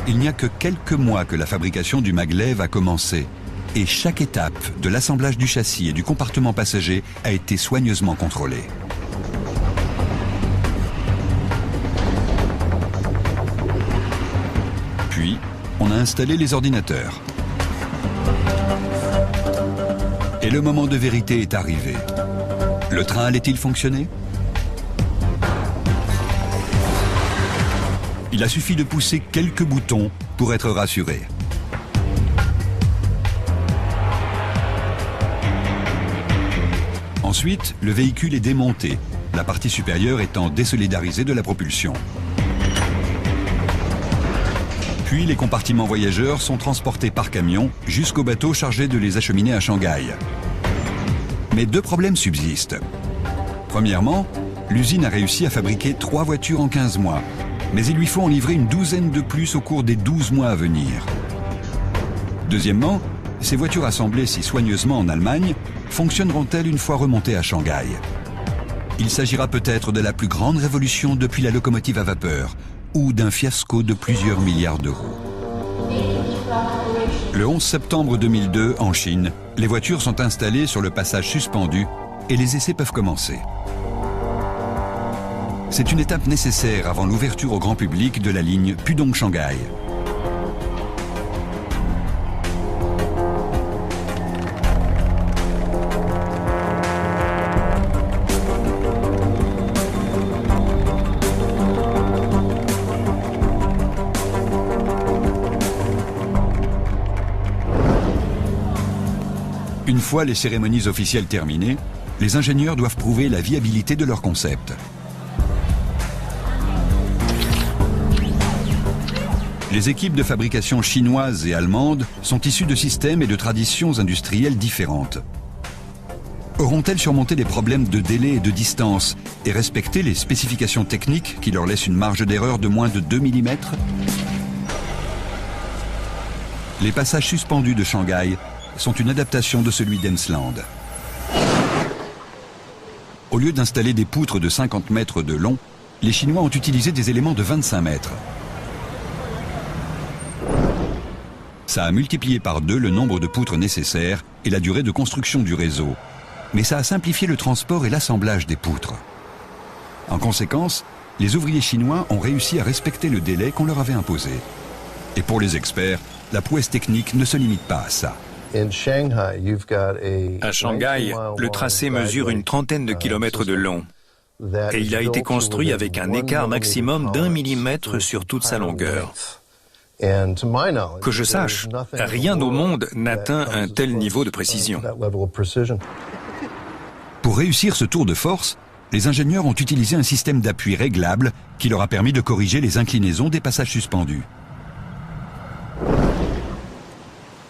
Il n'y a que quelques mois que la fabrication du maglev a commencé. Et chaque étape de l'assemblage du châssis et du compartiment passager a été soigneusement contrôlée. Puis, on a installé les ordinateurs. Et le moment de vérité est arrivé. Le train allait-il fonctionner ? Il a suffi de pousser quelques boutons pour être rassuré. Ensuite, le véhicule est démonté, la partie supérieure étant désolidarisée de la propulsion. Puis les compartiments voyageurs sont transportés par camion jusqu'au bateau chargé de les acheminer à Shanghai. Mais deux problèmes subsistent. Premièrement, l'usine a réussi à fabriquer 3 voitures en 15 mois, mais il lui faut en livrer une douzaine de plus au cours des 12 mois à venir. Deuxièmement, ces voitures assemblées si soigneusement en Allemagne fonctionneront-elles une fois remontées à Shanghai? Il s'agira peut-être de la plus grande révolution depuis la locomotive à vapeur ou d'un fiasco de plusieurs milliards d'euros. Le 11 septembre 2002, en Chine, les voitures sont installées sur le passage suspendu et les essais peuvent commencer. C'est une étape nécessaire avant l'ouverture au grand public de la ligne Pudong-Shanghai. Une fois les cérémonies officielles terminées, les ingénieurs doivent prouver la viabilité de leur concept. Les équipes de fabrication chinoises et allemandes sont issues de systèmes et de traditions industrielles différentes. Auront-elles surmonté les problèmes de délai et de distance et respecté les spécifications techniques qui leur laissent une marge d'erreur de moins de 2 mm? Les passages suspendus de Shanghai sont une adaptation de celui d'Emsland. Au lieu d'installer des poutres de 50 mètres de long, les Chinois ont utilisé des éléments de 25 mètres. Ça a multiplié par 2 le nombre de poutres nécessaires et la durée de construction du réseau. Mais ça a simplifié le transport et l'assemblage des poutres. En conséquence, les ouvriers chinois ont réussi à respecter le délai qu'on leur avait imposé. Et pour les experts, la prouesse technique ne se limite pas à ça. À Shanghai, le tracé mesure une trentaine de kilomètres de long. Et il a été construit avec un écart maximum d'1 millimètre sur toute sa longueur. Que je sache, rien au monde n'atteint un tel niveau de précision. Pour réussir ce tour de force, les ingénieurs ont utilisé un système d'appui réglable qui leur a permis de corriger les inclinaisons des passages suspendus.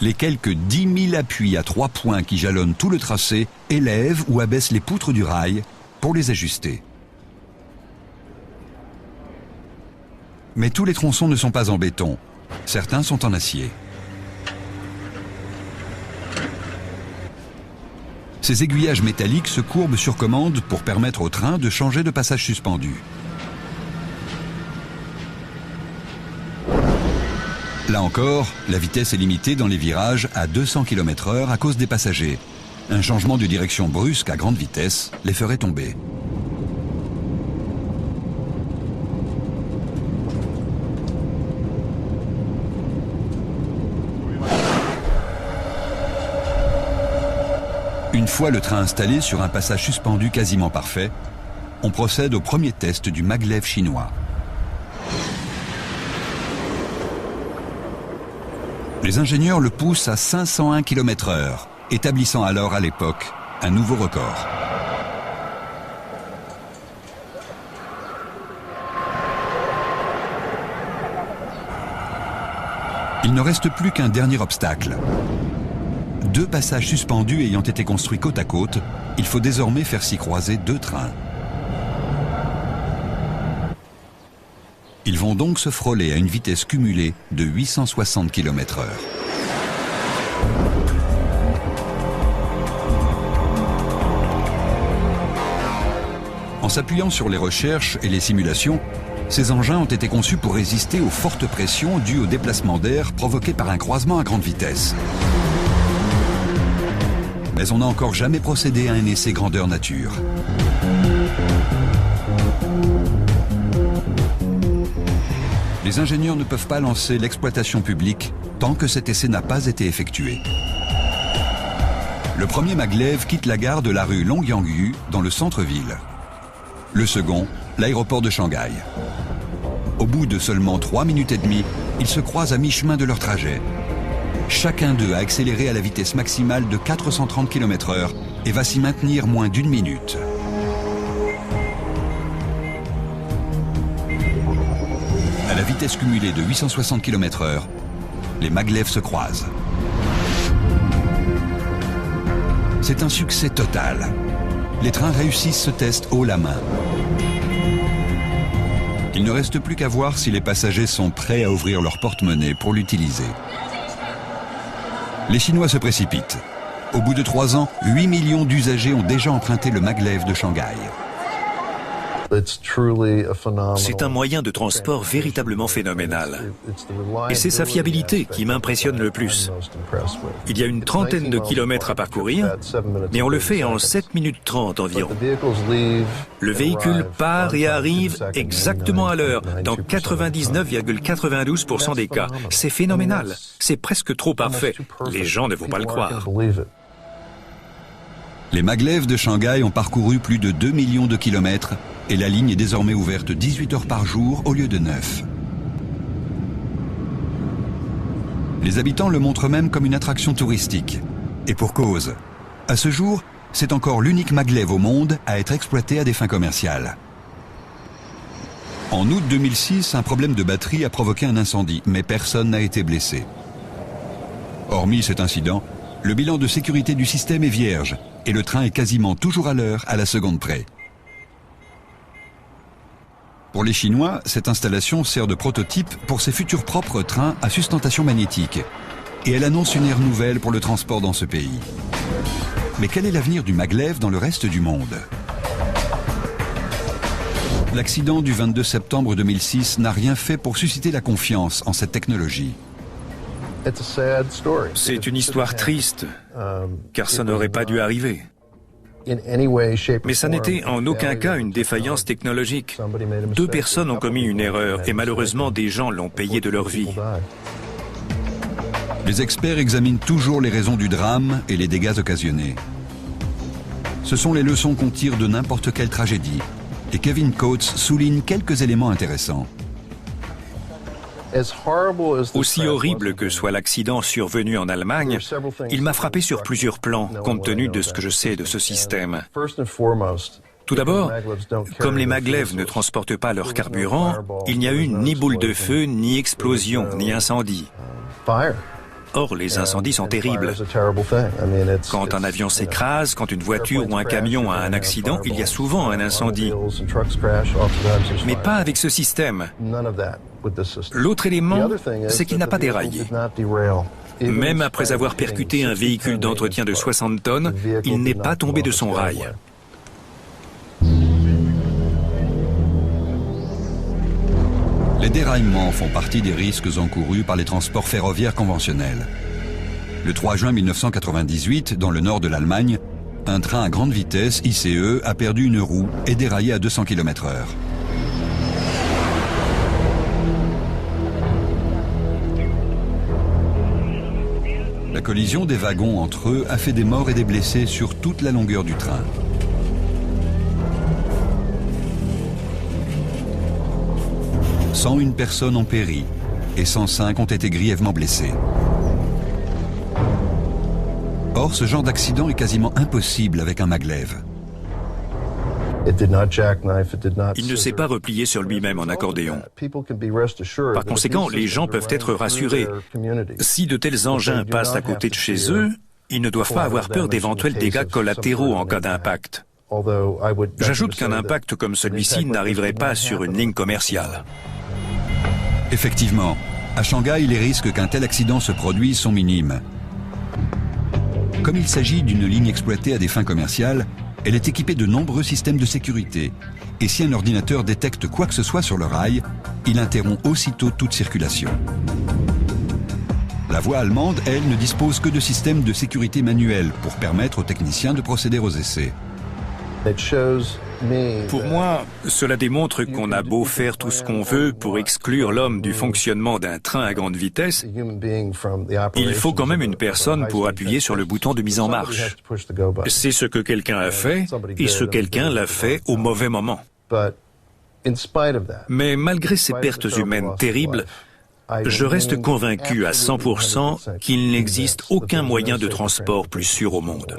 Les quelques 10 000 appuis à 3 points qui jalonnent tout le tracé élèvent ou abaissent les poutres du rail pour les ajuster. Mais tous les tronçons ne sont pas en béton. Certains sont en acier. Ces aiguillages métalliques se courbent sur commande pour permettre au train de changer de passage suspendu. Là encore, la vitesse est limitée dans les virages à 200 km/h à cause des passagers. Un changement de direction brusque à grande vitesse les ferait tomber. Une fois le train installé sur un passage suspendu quasiment parfait, on procède au premier test du maglev chinois. Les ingénieurs le poussent à 501 km/h, établissant alors à l'époque un nouveau record. Il ne reste plus qu'un dernier obstacle. 2 passages suspendus ayant été construits côte à côte, il faut désormais faire s'y croiser 2 trains. Ils vont donc se frôler à une vitesse cumulée de 860 km/h. En s'appuyant sur les recherches et les simulations, ces engins ont été conçus pour résister aux fortes pressions dues au déplacement d'air provoqué par un croisement à grande vitesse. Mais on n'a encore jamais procédé à un essai grandeur nature. Les ingénieurs ne peuvent pas lancer l'exploitation publique tant que cet essai n'a pas été effectué. Le premier maglev quitte la gare de la rue Longyangyu dans le centre-ville. Le second, l'aéroport de Shanghai. Au bout de seulement 3 minutes et demie, ils se croisent à mi-chemin de leur trajet. Chacun d'eux a accéléré à la vitesse maximale de 430 km/h et va s'y maintenir moins d'1 minute. À la vitesse cumulée de 860 km/h, les maglevs se croisent. C'est un succès total. Les trains réussissent ce test haut la main. Il ne reste plus qu'à voir si les passagers sont prêts à ouvrir leur porte-monnaie pour l'utiliser. Les Chinois se précipitent. Au bout de 3 ans, 8 millions d'usagers ont déjà emprunté le maglev de Shanghai. C'est un moyen de transport véritablement phénoménal. Et c'est sa fiabilité qui m'impressionne le plus. Il y a une trentaine de kilomètres à parcourir, mais on le fait en 7 minutes 30 environ. Le véhicule part et arrive exactement à l'heure, dans 99,92% des cas. C'est phénoménal. C'est presque trop parfait. Les gens ne vont pas le croire. Les maglevs de Shanghai ont parcouru plus de 2 millions de kilomètres et la ligne est désormais ouverte 18 heures par jour au lieu de 9. Les habitants le montrent même comme une attraction touristique. Et pour cause. À ce jour, c'est encore l'unique maglev au monde à être exploité à des fins commerciales. En août 2006, un problème de batterie a provoqué un incendie, mais personne n'a été blessé. Hormis cet incident, le bilan de sécurité du système est vierge et le train est quasiment toujours à l'heure, à la seconde près. Pour les Chinois, cette installation sert de prototype pour ses futurs propres trains à sustentation magnétique. Et elle annonce une ère nouvelle pour le transport dans ce pays. Mais quel est l'avenir du maglev dans le reste du monde? L'accident du 22 septembre 2006 n'a rien fait pour susciter la confiance en cette technologie. C'est une histoire triste, car ça n'aurait pas dû arriver. Mais ça n'était en aucun cas une défaillance technologique. 2 personnes ont commis une erreur et malheureusement des gens l'ont payé de leur vie. Les experts examinent toujours les raisons du drame et les dégâts occasionnés. Ce sont les leçons qu'on tire de n'importe quelle tragédie. Et Kevin Coates souligne quelques éléments intéressants. Aussi horrible que soit l'accident survenu en Allemagne, il m'a frappé sur plusieurs plans, compte tenu de ce que je sais de ce système. Tout d'abord, comme les maglevs ne transportent pas leur carburant, il n'y a eu ni boule de feu, ni explosion, ni incendie. Or, les incendies sont terribles. Quand un avion s'écrase, quand une voiture ou un camion a un accident, il y a souvent un incendie. Mais pas avec ce système. L'autre élément, c'est qu'il n'a pas déraillé. Même après avoir percuté un véhicule d'entretien de 60 tonnes, il n'est pas tombé de son rail. Les déraillements font partie des risques encourus par les transports ferroviaires conventionnels. Le 3 juin 1998, dans le nord de l'Allemagne, un train à grande vitesse, ICE, a perdu une roue et déraillé à 200 km/h. La collision des wagons entre eux a fait des morts et des blessés sur toute la longueur du train. « 101 personnes ont péri et 105 ont été grièvement blessées. Or, ce genre d'accident est quasiment impossible avec un maglev. Il ne s'est pas replié sur lui-même en accordéon. Par conséquent, les gens peuvent être rassurés. Si de tels engins passent à côté de chez eux, ils ne doivent pas avoir peur d'éventuels dégâts collatéraux en cas d'impact. J'ajoute qu'un impact comme celui-ci n'arriverait pas sur une ligne commerciale. Effectivement, à Shanghai, les risques qu'un tel accident se produise sont minimes. Comme il s'agit d'une ligne exploitée à des fins commerciales, elle est équipée de nombreux systèmes de sécurité. Et si un ordinateur détecte quoi que ce soit sur le rail, il interrompt aussitôt toute circulation. La voie allemande, elle, ne dispose que de systèmes de sécurité manuels pour permettre aux techniciens de procéder aux essais. Pour moi, cela démontre qu'on a beau faire tout ce qu'on veut pour exclure l'homme du fonctionnement d'un train à grande vitesse, il faut quand même une personne pour appuyer sur le bouton de mise en marche. C'est ce que quelqu'un a fait, et ce quelqu'un l'a fait au mauvais moment. Mais malgré ces pertes humaines terribles, je reste convaincu à 100% qu'il n'existe aucun moyen de transport plus sûr au monde.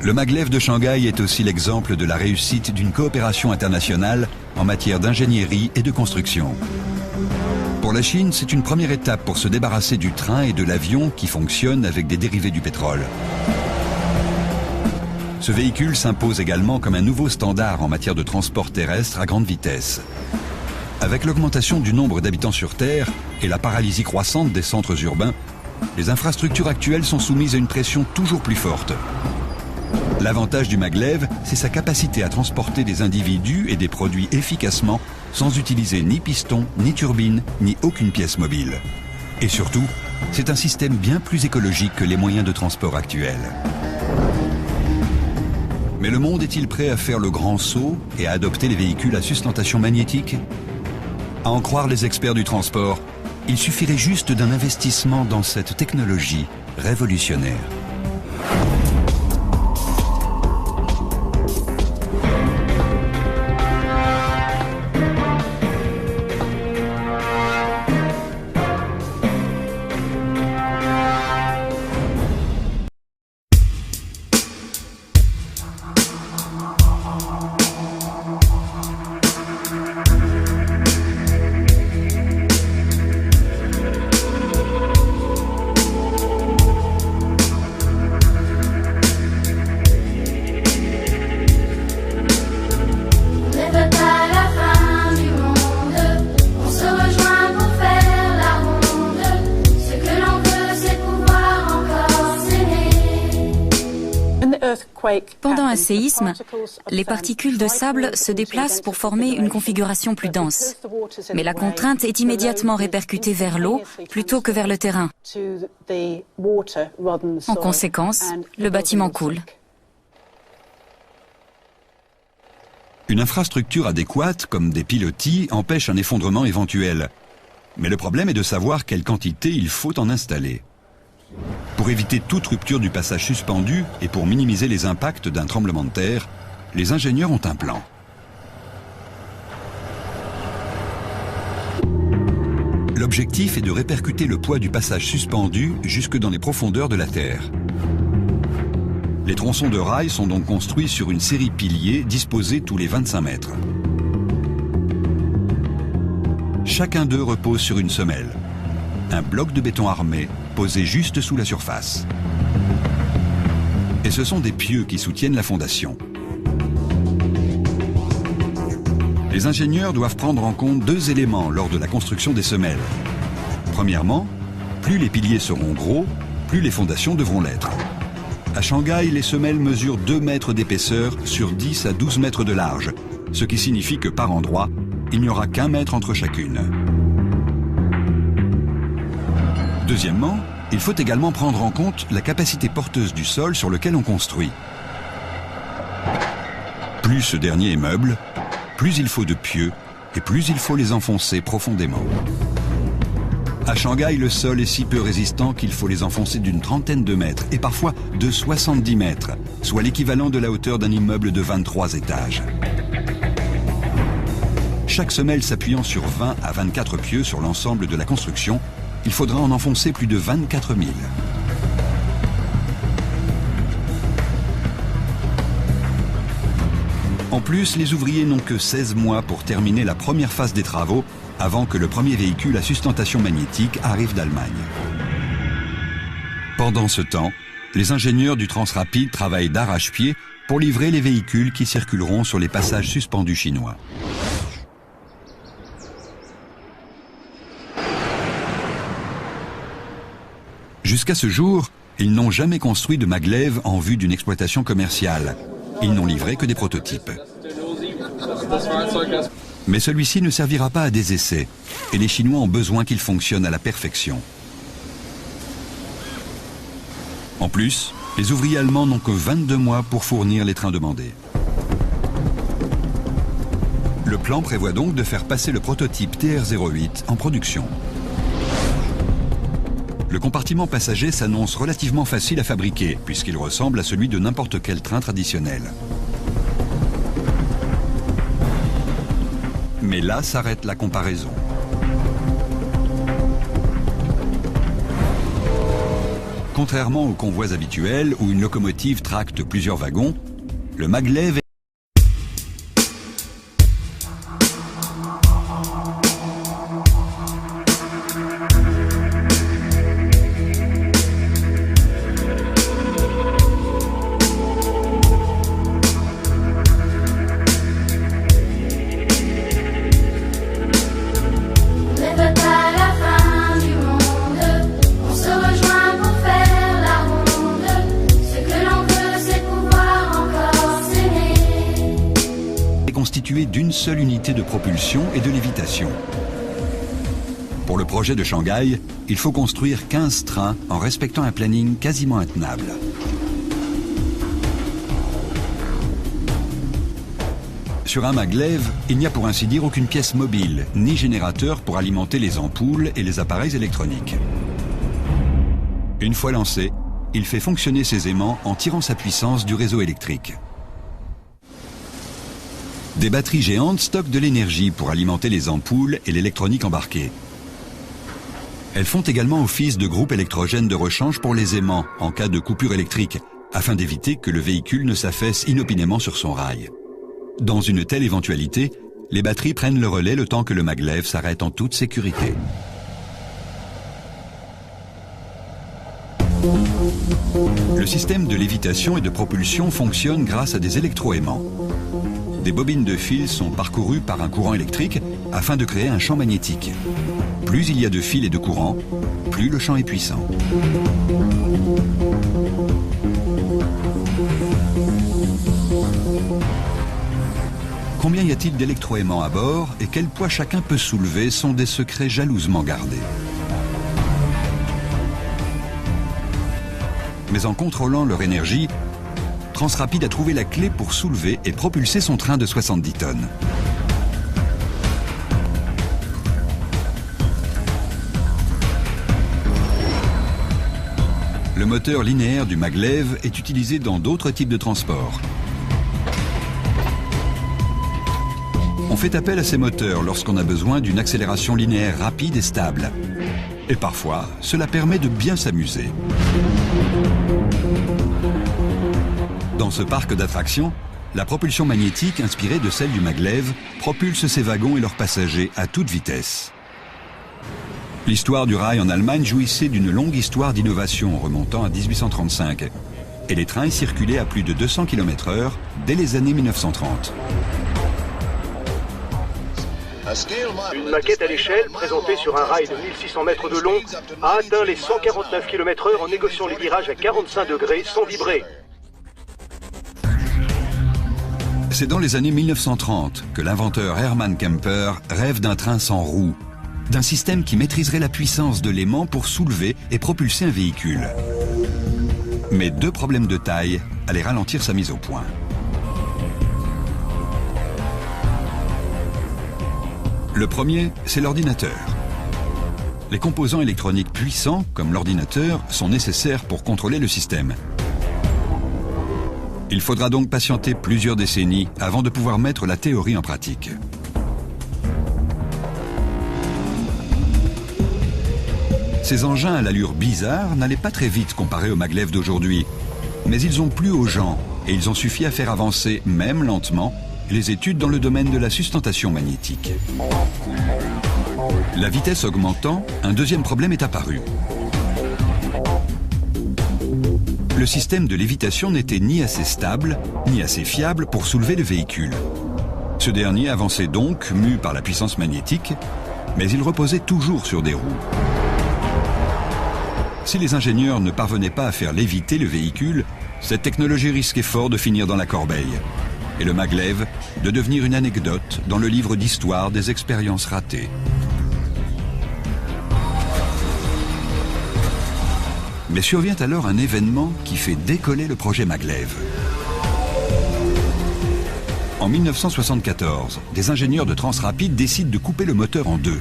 Le maglev de Shanghai est aussi l'exemple de la réussite d'une coopération internationale en matière d'ingénierie et de construction. Pour la Chine, c'est une première étape pour se débarrasser du train et de l'avion qui fonctionnent avec des dérivés du pétrole. Ce véhicule s'impose également comme un nouveau standard en matière de transport terrestre à grande vitesse. Avec l'augmentation du nombre d'habitants sur Terre et la paralysie croissante des centres urbains, les infrastructures actuelles sont soumises à une pression toujours plus forte. L'avantage du maglev, c'est sa capacité à transporter des individus et des produits efficacement sans utiliser ni piston, ni turbine, ni aucune pièce mobile. Et surtout, c'est un système bien plus écologique que les moyens de transport actuels. Mais le monde est-il prêt à faire le grand saut et à adopter les véhicules à sustentation magnétique? À en croire les experts du transport, il suffirait juste d'un investissement dans cette technologie révolutionnaire. Pendant un séisme, les particules de sable se déplacent pour former une configuration plus dense. Mais la contrainte est immédiatement répercutée vers l'eau plutôt que vers le terrain. En conséquence, le bâtiment coule. Une infrastructure adéquate, comme des pilotis, empêche un effondrement éventuel. Mais le problème est de savoir quelle quantité il faut en installer. Pour éviter toute rupture du passage suspendu et pour minimiser les impacts d'un tremblement de terre, les ingénieurs ont un plan. L'objectif est de répercuter le poids du passage suspendu jusque dans les profondeurs de la terre. Les tronçons de rails sont donc construits sur une série de piliers disposés tous les 25 mètres. Chacun d'eux repose sur une semelle, un bloc de béton armé posé juste sous la surface. Et ce sont des pieux qui soutiennent la fondation. Les ingénieurs doivent prendre en compte deux éléments lors de la construction des semelles. Premièrement, plus les piliers seront gros, plus les fondations devront l'être. À Shanghai, les semelles mesurent 2 mètres d'épaisseur sur 10 à 12 mètres de large, ce qui signifie que par endroit, il n'y aura qu'1 mètre entre chacune. Deuxièmement, il faut également prendre en compte la capacité porteuse du sol sur lequel on construit. Plus ce dernier est meuble, plus il faut de pieux et plus il faut les enfoncer profondément. À Shanghai, le sol est si peu résistant qu'il faut les enfoncer d'une trentaine de mètres et parfois de 70 mètres, soit l'équivalent de la hauteur d'un immeuble de 23 étages. Chaque semelle s'appuyant sur 20 à 24 pieux sur l'ensemble de la construction, il faudra en enfoncer plus de 24 000. En plus, les ouvriers n'ont que 16 mois pour terminer la première phase des travaux avant que le premier véhicule à sustentation magnétique arrive d'Allemagne. Pendant ce temps, les ingénieurs du Transrapid travaillent d'arrache-pied pour livrer les véhicules qui circuleront sur les passages suspendus chinois. Jusqu'à ce jour, ils n'ont jamais construit de maglev en vue d'une exploitation commerciale. Ils n'ont livré que des prototypes. Mais celui-ci ne servira pas à des essais, et les Chinois ont besoin qu'il fonctionne à la perfection. En plus, les ouvriers allemands n'ont que 22 mois pour fournir les trains demandés. Le plan prévoit donc de faire passer le prototype TR-08 en production. Le compartiment passager s'annonce relativement facile à fabriquer, puisqu'il ressemble à celui de n'importe quel train traditionnel. Mais là s'arrête la comparaison. Contrairement aux convois habituels où une locomotive tracte plusieurs wagons, le maglev est constitué d'une seule unité de propulsion et de lévitation. Pour le projet de Shanghai, il faut construire 15 trains en respectant un planning quasiment intenable. Sur un maglev, il n'y a pour ainsi dire aucune pièce mobile, ni générateur pour alimenter les ampoules et les appareils électroniques. Une fois lancé, il fait fonctionner ses aimants en tirant sa puissance du réseau électrique. Des batteries géantes stockent de l'énergie pour alimenter les ampoules et l'électronique embarquée. Elles font également office de groupe électrogène de rechange pour les aimants en cas de coupure électrique, afin d'éviter que le véhicule ne s'affaisse inopinément sur son rail. Dans une telle éventualité, les batteries prennent le relais le temps que le maglev s'arrête en toute sécurité. Le système de lévitation et de propulsion fonctionne grâce à des électroaimants. Des bobines de fil sont parcourues par un courant électrique afin de créer un champ magnétique. Plus il y a de fils et de courant, plus le champ est puissant. Combien y a-t-il d'électroaimants à bord et quel poids chacun peut soulever sont des secrets jalousement gardés. Mais en contrôlant leur énergie, Transrapid a trouvé la clé pour soulever et propulser son train de 70 tonnes. Le moteur linéaire du maglev est utilisé dans d'autres types de transports. On fait appel à ces moteurs lorsqu'on a besoin d'une accélération linéaire rapide et stable. Et parfois, cela permet de bien s'amuser. Dans ce parc d'attractions, la propulsion magnétique inspirée de celle du maglev propulse ces wagons et leurs passagers à toute vitesse. L'histoire du rail en Allemagne jouissait d'une longue histoire d'innovation remontant à 1835. Et les trains y circulaient à plus de 200 km/h dès les années 1930. Une maquette à l'échelle, présentée sur un rail de 1600 mètres de long, a atteint les 149 km/h en négociant les virages à 45 degrés sans vibrer. C'est dans les années 1930 que l'inventeur Hermann Kemper rêve d'un train sans roues, d'un système qui maîtriserait la puissance de l'aimant pour soulever et propulser un véhicule. Mais deux problèmes de taille allaient ralentir sa mise au point. Le premier, c'est l'ordinateur. Les composants électroniques puissants, comme l'ordinateur, sont nécessaires pour contrôler le système. Il faudra donc patienter plusieurs décennies avant de pouvoir mettre la théorie en pratique. Ces engins à l'allure bizarre n'allaient pas très vite comparés aux maglev d'aujourd'hui, mais ils ont plu aux gens et ils ont suffi à faire avancer, même lentement, les études dans le domaine de la sustentation magnétique. La vitesse augmentant, un deuxième problème est apparu. Le système de lévitation n'était ni assez stable, ni assez fiable pour soulever le véhicule. Ce dernier avançait donc, mu par la puissance magnétique, mais il reposait toujours sur des roues. Si les ingénieurs ne parvenaient pas à faire léviter le véhicule, cette technologie risquait fort de finir dans la corbeille. Et le maglev de devenir une anecdote dans le livre d'histoire des expériences ratées. Mais survient alors un événement qui fait décoller le projet maglev. En 1974, des ingénieurs de Transrapid décident de couper le moteur en deux.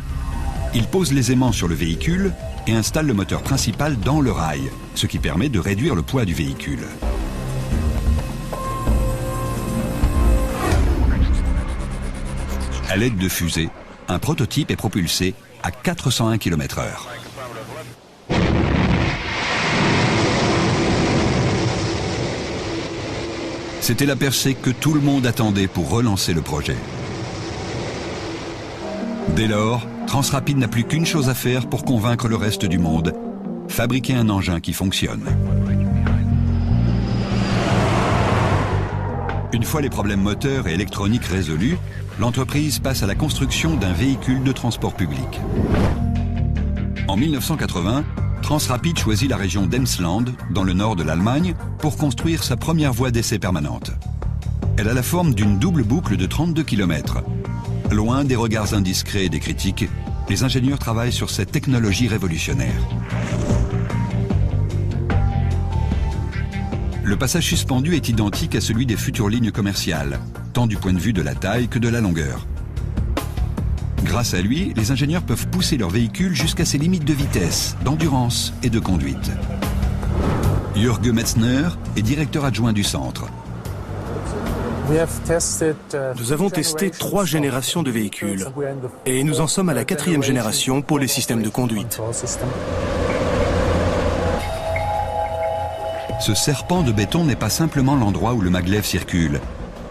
Ils posent les aimants sur le véhicule et installent le moteur principal dans le rail, ce qui permet de réduire le poids du véhicule. À l'aide de fusées, un prototype est propulsé à 401 km/h. C'était la percée que tout le monde attendait pour relancer le projet. Dès lors, Transrapid n'a plus qu'une chose à faire pour convaincre le reste du monde, fabriquer un engin qui fonctionne. Une fois les problèmes moteurs et électroniques résolus, l'entreprise passe à la construction d'un véhicule de transport public. En 1980, Transrapid choisit la région d'Emsland, dans le nord de l'Allemagne, pour construire sa première voie d'essai permanente. Elle a la forme d'une double boucle de 32 km. Loin des regards indiscrets et des critiques, les ingénieurs travaillent sur cette technologie révolutionnaire. Le passage suspendu est identique à celui des futures lignes commerciales, tant du point de vue de la taille que de la longueur. Grâce à lui, les ingénieurs peuvent pousser leur véhicule jusqu'à ses limites de vitesse, d'endurance et de conduite. Jürgen Metzner est directeur adjoint du centre. Nous avons testé 3 générations de véhicules et nous en sommes à la 4e génération pour les systèmes de conduite. Ce serpent de béton n'est pas simplement l'endroit où le maglev circule,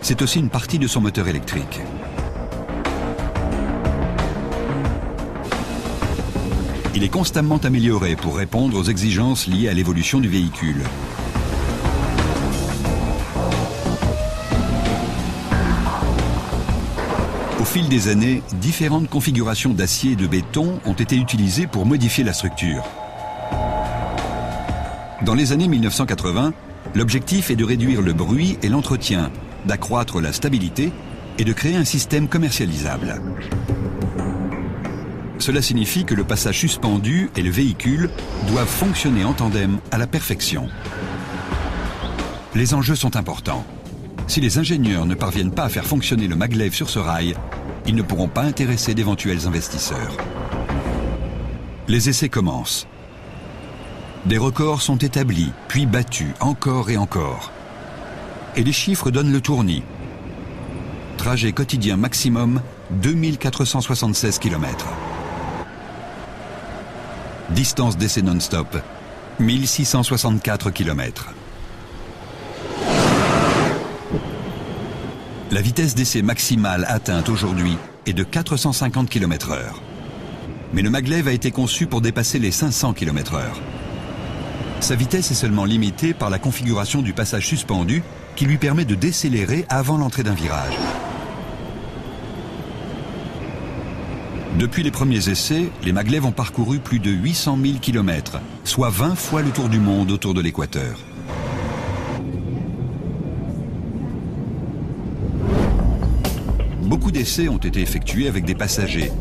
c'est aussi une partie de son moteur électrique. Il est constamment amélioré pour répondre aux exigences liées à l'évolution du véhicule. Au fil des années, différentes configurations d'acier et de béton ont été utilisées pour modifier la structure. Dans les années 1980, L'objectif est de réduire le bruit et l'entretien, d'accroître la stabilité et de créer un système commercialisable. Cela signifie que le passage suspendu et le véhicule doivent fonctionner en tandem à la perfection. Les enjeux sont importants. Si les ingénieurs ne parviennent pas à faire fonctionner le maglev sur ce rail, ils ne pourront pas intéresser d'éventuels investisseurs. Les essais commencent. Des records sont établis, puis battus encore et encore. Et les chiffres donnent le tournis. Trajet quotidien maximum, 2476 km. Distance d'essai non-stop, 1664 km. La vitesse d'essai maximale atteinte aujourd'hui est de 450 km/h. Mais le maglev a été conçu pour dépasser les 500 km/h. Sa vitesse est seulement limitée par la configuration du passage suspendu qui lui permet de décélérer avant l'entrée d'un virage. Depuis les premiers essais, les maglevs ont parcouru plus de 800 000 km, soit 20 fois le tour du monde autour de l'équateur. Beaucoup d'essais ont été effectués avec des passagers,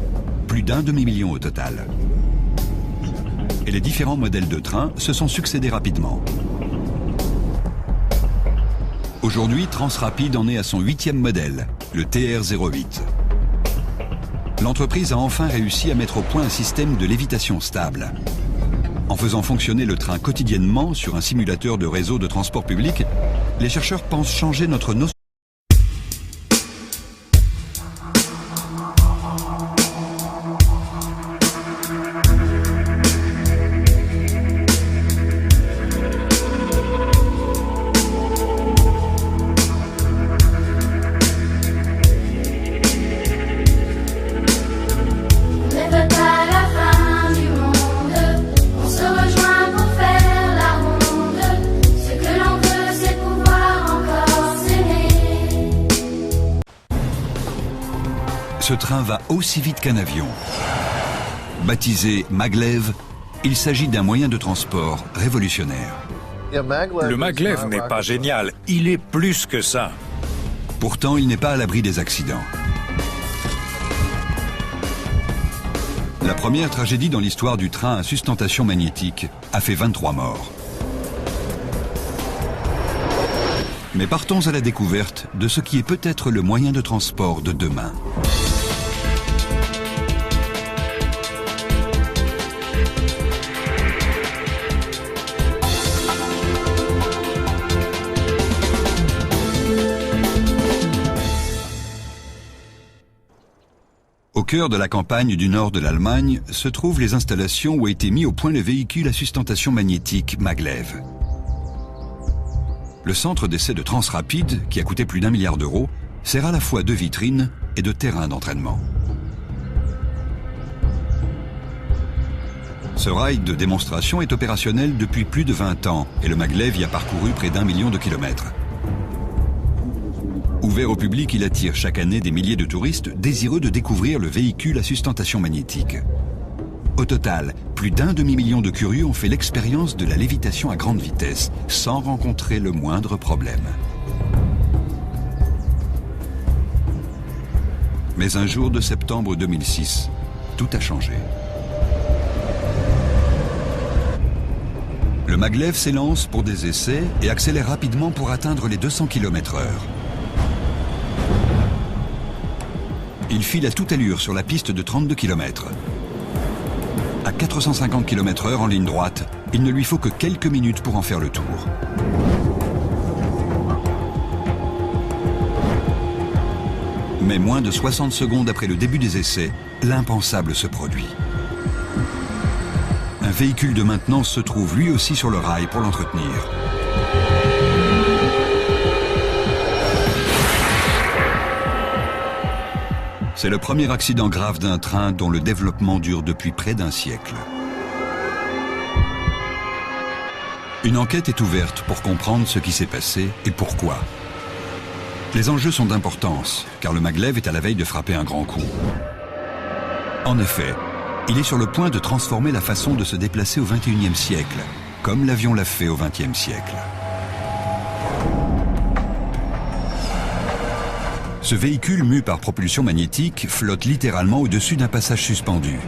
plus d'1 demi-million au total. Et les différents modèles de train se sont succédés rapidement. Aujourd'hui, Transrapid en est à son 8e modèle, le TR-08. L'entreprise a enfin réussi à mettre au point un système de lévitation stable. En faisant fonctionner le train quotidiennement sur un simulateur de réseau de transport public, les chercheurs pensent changer notre notion. Ce train va aussi vite qu'un avion. Baptisé maglev, il s'agit d'un moyen de transport révolutionnaire. Le maglev n'est pas génial, il est plus que ça. Pourtant, il n'est pas à l'abri des accidents. La première tragédie dans l'histoire du train à sustentation magnétique a fait 23 morts. Mais partons à la découverte de ce qui est peut-être le moyen de transport de demain. Au cœur de la campagne du nord de l'Allemagne se trouvent les installations où a été mis au point le véhicule à sustentation magnétique maglev. Le centre d'essai de Transrapid, qui a coûté plus d'1 milliard d'euros, sert à la fois de vitrine et de terrain d'entraînement. Ce rail de démonstration est opérationnel depuis plus de 20 ans et le maglev y a parcouru près d'1 million de kilomètres. Ouvert au public, il attire chaque année des milliers de touristes désireux de découvrir le véhicule à sustentation magnétique. Au total, plus d'1 demi-million de curieux ont fait l'expérience de la lévitation à grande vitesse, sans rencontrer le moindre problème. Mais un jour de septembre 2006, tout a changé. Le maglev s'élance pour des essais et accélère rapidement pour atteindre les 200 km/h. Il file à toute allure sur la piste de 32 km. À 450 km/h en ligne droite, il ne lui faut que quelques minutes pour en faire le tour. Mais moins de 60 secondes après le début des essais, l'impensable se produit. Un véhicule de maintenance se trouve lui aussi sur le rail pour l'entretenir. C'est le premier accident grave d'un train dont le développement dure depuis près d'1 siècle. Une enquête est ouverte pour comprendre ce qui s'est passé et pourquoi. Les enjeux sont d'importance, car le maglev est à la veille de frapper un grand coup. En effet, il est sur le point de transformer la façon de se déplacer au XXIe siècle, comme l'avion l'a fait au XXe siècle. Ce véhicule mu par propulsion magnétique flotte littéralement au-dessus d'un passage suspendu.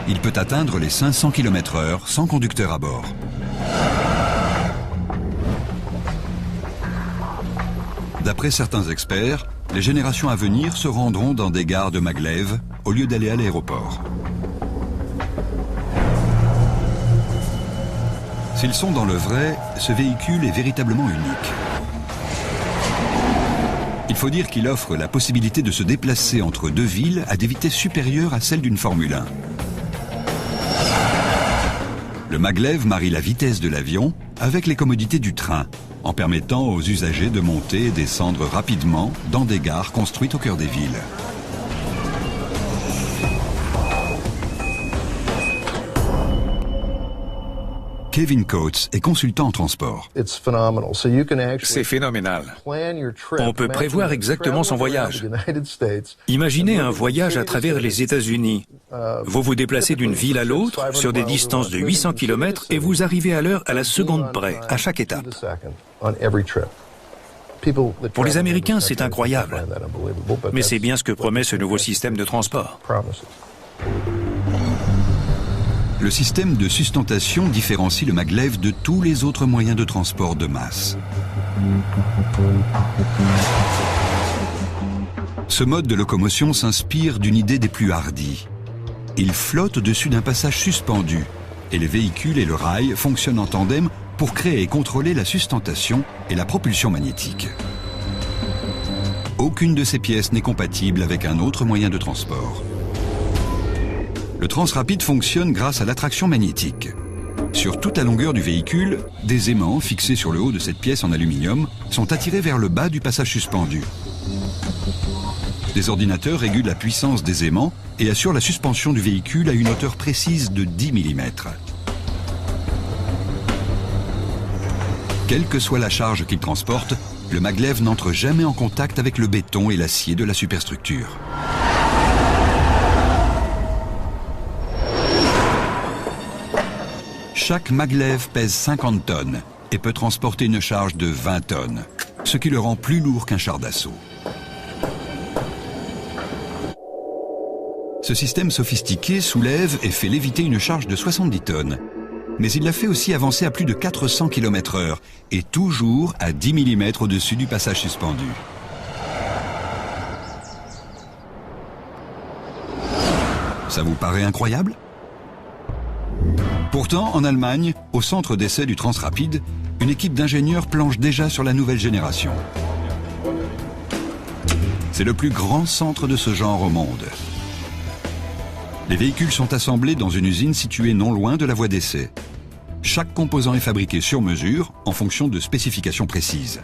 Il peut atteindre les 500 km/h sans conducteur à bord. D'après certains experts, les générations à venir se rendront dans des gares de maglev au lieu d'aller à l'aéroport. S'ils sont dans le vrai, ce véhicule est véritablement unique. Il faut dire qu'il offre la possibilité de se déplacer entre deux villes à des vitesses supérieures à celles d'une Formule 1. Le maglev marie la vitesse de l'avion avec les commodités du train, en permettant aux usagers de monter et descendre rapidement dans des gares construites au cœur des villes. Kevin Coates est consultant en transport. C'est phénoménal. On peut prévoir exactement son voyage. Imaginez un voyage à travers les États-Unis. Vous vous déplacez d'une ville à l'autre sur des distances de 800 km et vous arrivez à l'heure à la seconde près, à chaque étape. Pour les Américains, c'est incroyable. Mais c'est bien ce que promet ce nouveau système de transport. Le système de sustentation différencie le maglev de tous les autres moyens de transport de masse. Ce mode de locomotion s'inspire d'une idée des plus hardies. Il flotte au-dessus d'un passage suspendu et les véhicules et le rail fonctionnent en tandem pour créer et contrôler la sustentation et la propulsion magnétique. Aucune de ces pièces n'est compatible avec un autre moyen de transport. Le Transrapid fonctionne grâce à l'attraction magnétique. Sur toute la longueur du véhicule, des aimants fixés sur le haut de cette pièce en aluminium sont attirés vers le bas du passage suspendu. Des ordinateurs régulent la puissance des aimants et assurent la suspension du véhicule à une hauteur précise de 10 mm. Quelle que soit la charge qu'il transporte, le maglev n'entre jamais en contact avec le béton et l'acier de la superstructure. Chaque maglev pèse 50 tonnes et peut transporter une charge de 20 tonnes, ce qui le rend plus lourd qu'un char d'assaut. Ce système sophistiqué soulève et fait léviter une charge de 70 tonnes. Mais il la fait aussi avancer à plus de 400 km/h et toujours à 10 mm au-dessus du passage suspendu. Ça vous paraît incroyable ? Pourtant, en Allemagne, au centre d'essai du Transrapid, une équipe d'ingénieurs planche déjà sur la nouvelle génération. C'est le plus grand centre de ce genre au monde. Les véhicules sont assemblés dans une usine située non loin de la voie d'essai. Chaque composant est fabriqué sur mesure en fonction de spécifications précises.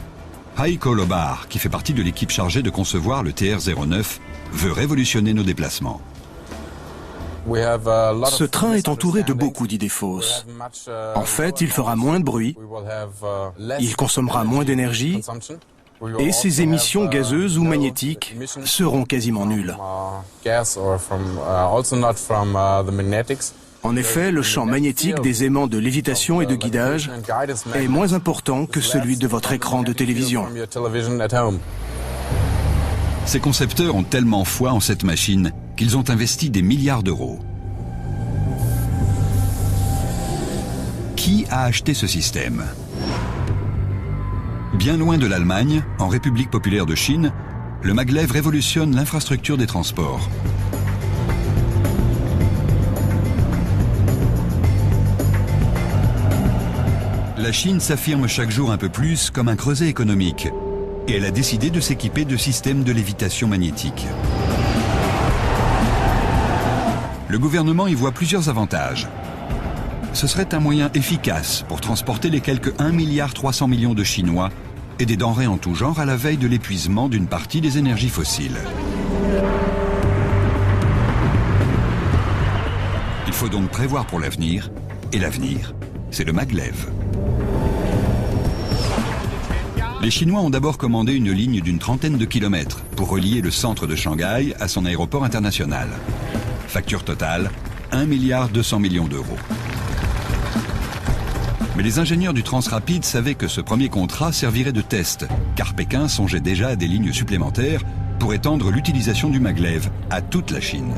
Heiko Lobar, qui fait partie de l'équipe chargée de concevoir le TR-09, veut révolutionner nos déplacements. Ce train est entouré de beaucoup d'idées fausses. En fait, il fera moins de bruit, il consommera moins d'énergie et ses émissions gazeuses ou magnétiques seront quasiment nulles. En effet, le champ magnétique des aimants de lévitation et de guidage est moins important que celui de votre écran de télévision. Ces concepteurs ont tellement foi en cette machine qu'ils ont investi des milliards d'euros. Qui a acheté ce système ? Bien loin de l'Allemagne, en République populaire de Chine, le maglev révolutionne l'infrastructure des transports. La Chine s'affirme chaque jour un peu plus comme un creuset économique et elle a décidé de s'équiper de systèmes de lévitation magnétique. Le gouvernement y voit plusieurs avantages. Ce serait un moyen efficace pour transporter les quelques 1,3 milliard de Chinois et des denrées en tout genre à la veille de l'épuisement d'une partie des énergies fossiles. Il faut donc prévoir pour l'avenir, et l'avenir, c'est le maglev. Les Chinois ont d'abord commandé une ligne d'une trentaine de kilomètres pour relier le centre de Shanghai à son aéroport international. Facture totale, 1,2 milliard d'euros. Mais les ingénieurs du Transrapid savaient que ce premier contrat servirait de test, car Pékin songeait déjà à des lignes supplémentaires pour étendre l'utilisation du maglev à toute la Chine.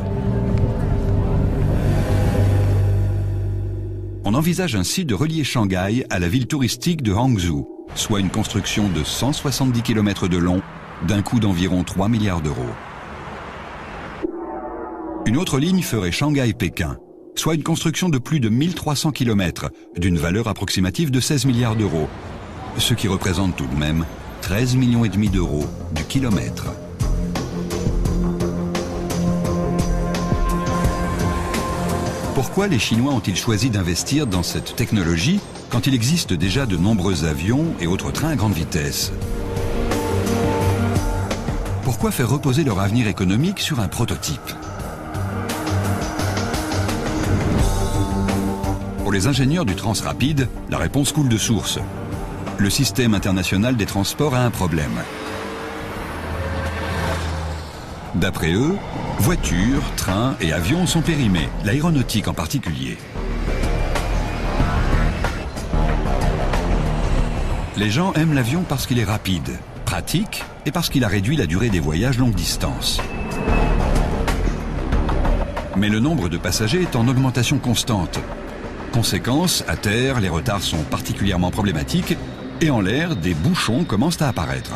On envisage ainsi de relier Shanghai à la ville touristique de Hangzhou, soit une construction de 170 km de long, d'un coût d'environ 3 milliards d'euros. Une autre ligne ferait Shanghai-Pékin, soit une construction de plus de 1300 km, d'une valeur approximative de 16 milliards d'euros, ce qui représente tout de même 13,5 millions d'euros du kilomètre. Pourquoi les Chinois ont-ils choisi d'investir dans cette technologie quand il existe déjà de nombreux avions et autres trains à grande vitesse? Pourquoi faire reposer leur avenir économique sur un prototype? Pour les ingénieurs du Transrapide, la réponse coule de source. Le système international des transports a un problème. D'après eux, voitures, trains et avions sont périmés, l'aéronautique en particulier. Les gens aiment l'avion parce qu'il est rapide, pratique et parce qu'il a réduit la durée des voyages longue distance. Mais le nombre de passagers est en augmentation constante. Conséquence, à terre, les retards sont particulièrement problématiques et en l'air, des bouchons commencent à apparaître.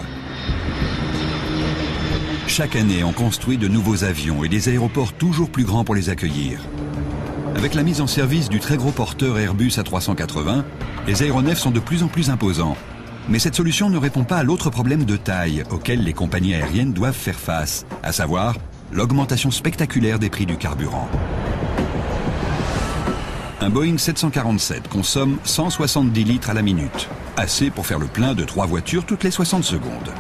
Chaque année, on construit de nouveaux avions et des aéroports toujours plus grands pour les accueillir. Avec la mise en service du très gros porteur Airbus A380, les aéronefs sont de plus en plus imposants. Mais cette solution ne répond pas à l'autre problème de taille auquel les compagnies aériennes doivent faire face, à savoir l'augmentation spectaculaire des prix du carburant. Un Boeing 747 consomme 170 litres à la minute, assez pour faire le plein de 3 voitures toutes les 60 secondes.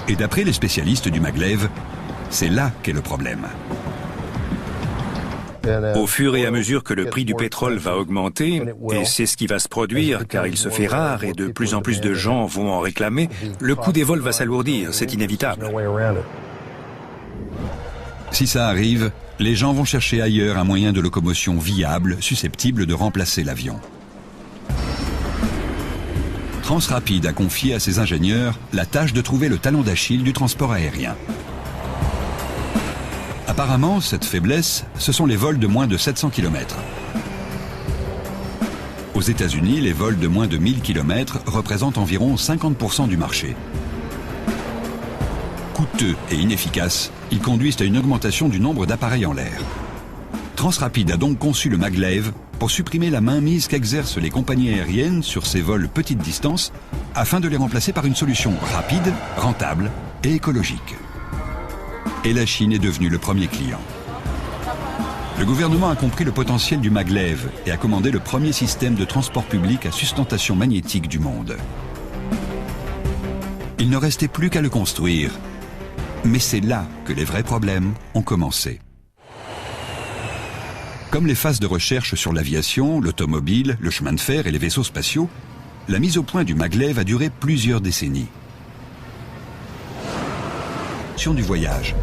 Et d'après les spécialistes du maglev, c'est là qu'est le problème. Au fur et à mesure que le prix du pétrole va augmenter, et c'est ce qui va se produire car il se fait rare et de plus en plus de gens vont en réclamer, le coût des vols va s'alourdir, c'est inévitable. Si ça arrive, les gens vont chercher ailleurs un moyen de locomotion viable, susceptible de remplacer l'avion. Transrapide a confié à ses ingénieurs la tâche de trouver le talon d'Achille du transport aérien. Apparemment, cette faiblesse, ce sont les vols de moins de 700 km. Aux États-Unis, les vols de moins de 1000 km représentent environ 50% du marché. Coûteux et inefficaces, ils conduisent à une augmentation du nombre d'appareils en l'air. Transrapide a donc conçu le maglev pour supprimer la mainmise qu'exercent les compagnies aériennes sur ces vols petite distance afin de les remplacer par une solution rapide, rentable et écologique. Et la Chine est devenue le premier client. Le gouvernement a compris le potentiel du maglev et a commandé le premier système de transport public à sustentation magnétique du monde. Il ne restait plus qu'à le construire. Mais c'est là que les vrais problèmes ont commencé. Comme les phases de recherche sur l'aviation, l'automobile, le chemin de fer et les vaisseaux spatiaux, la mise au point du maglev a duré plusieurs décennies. Du voyage.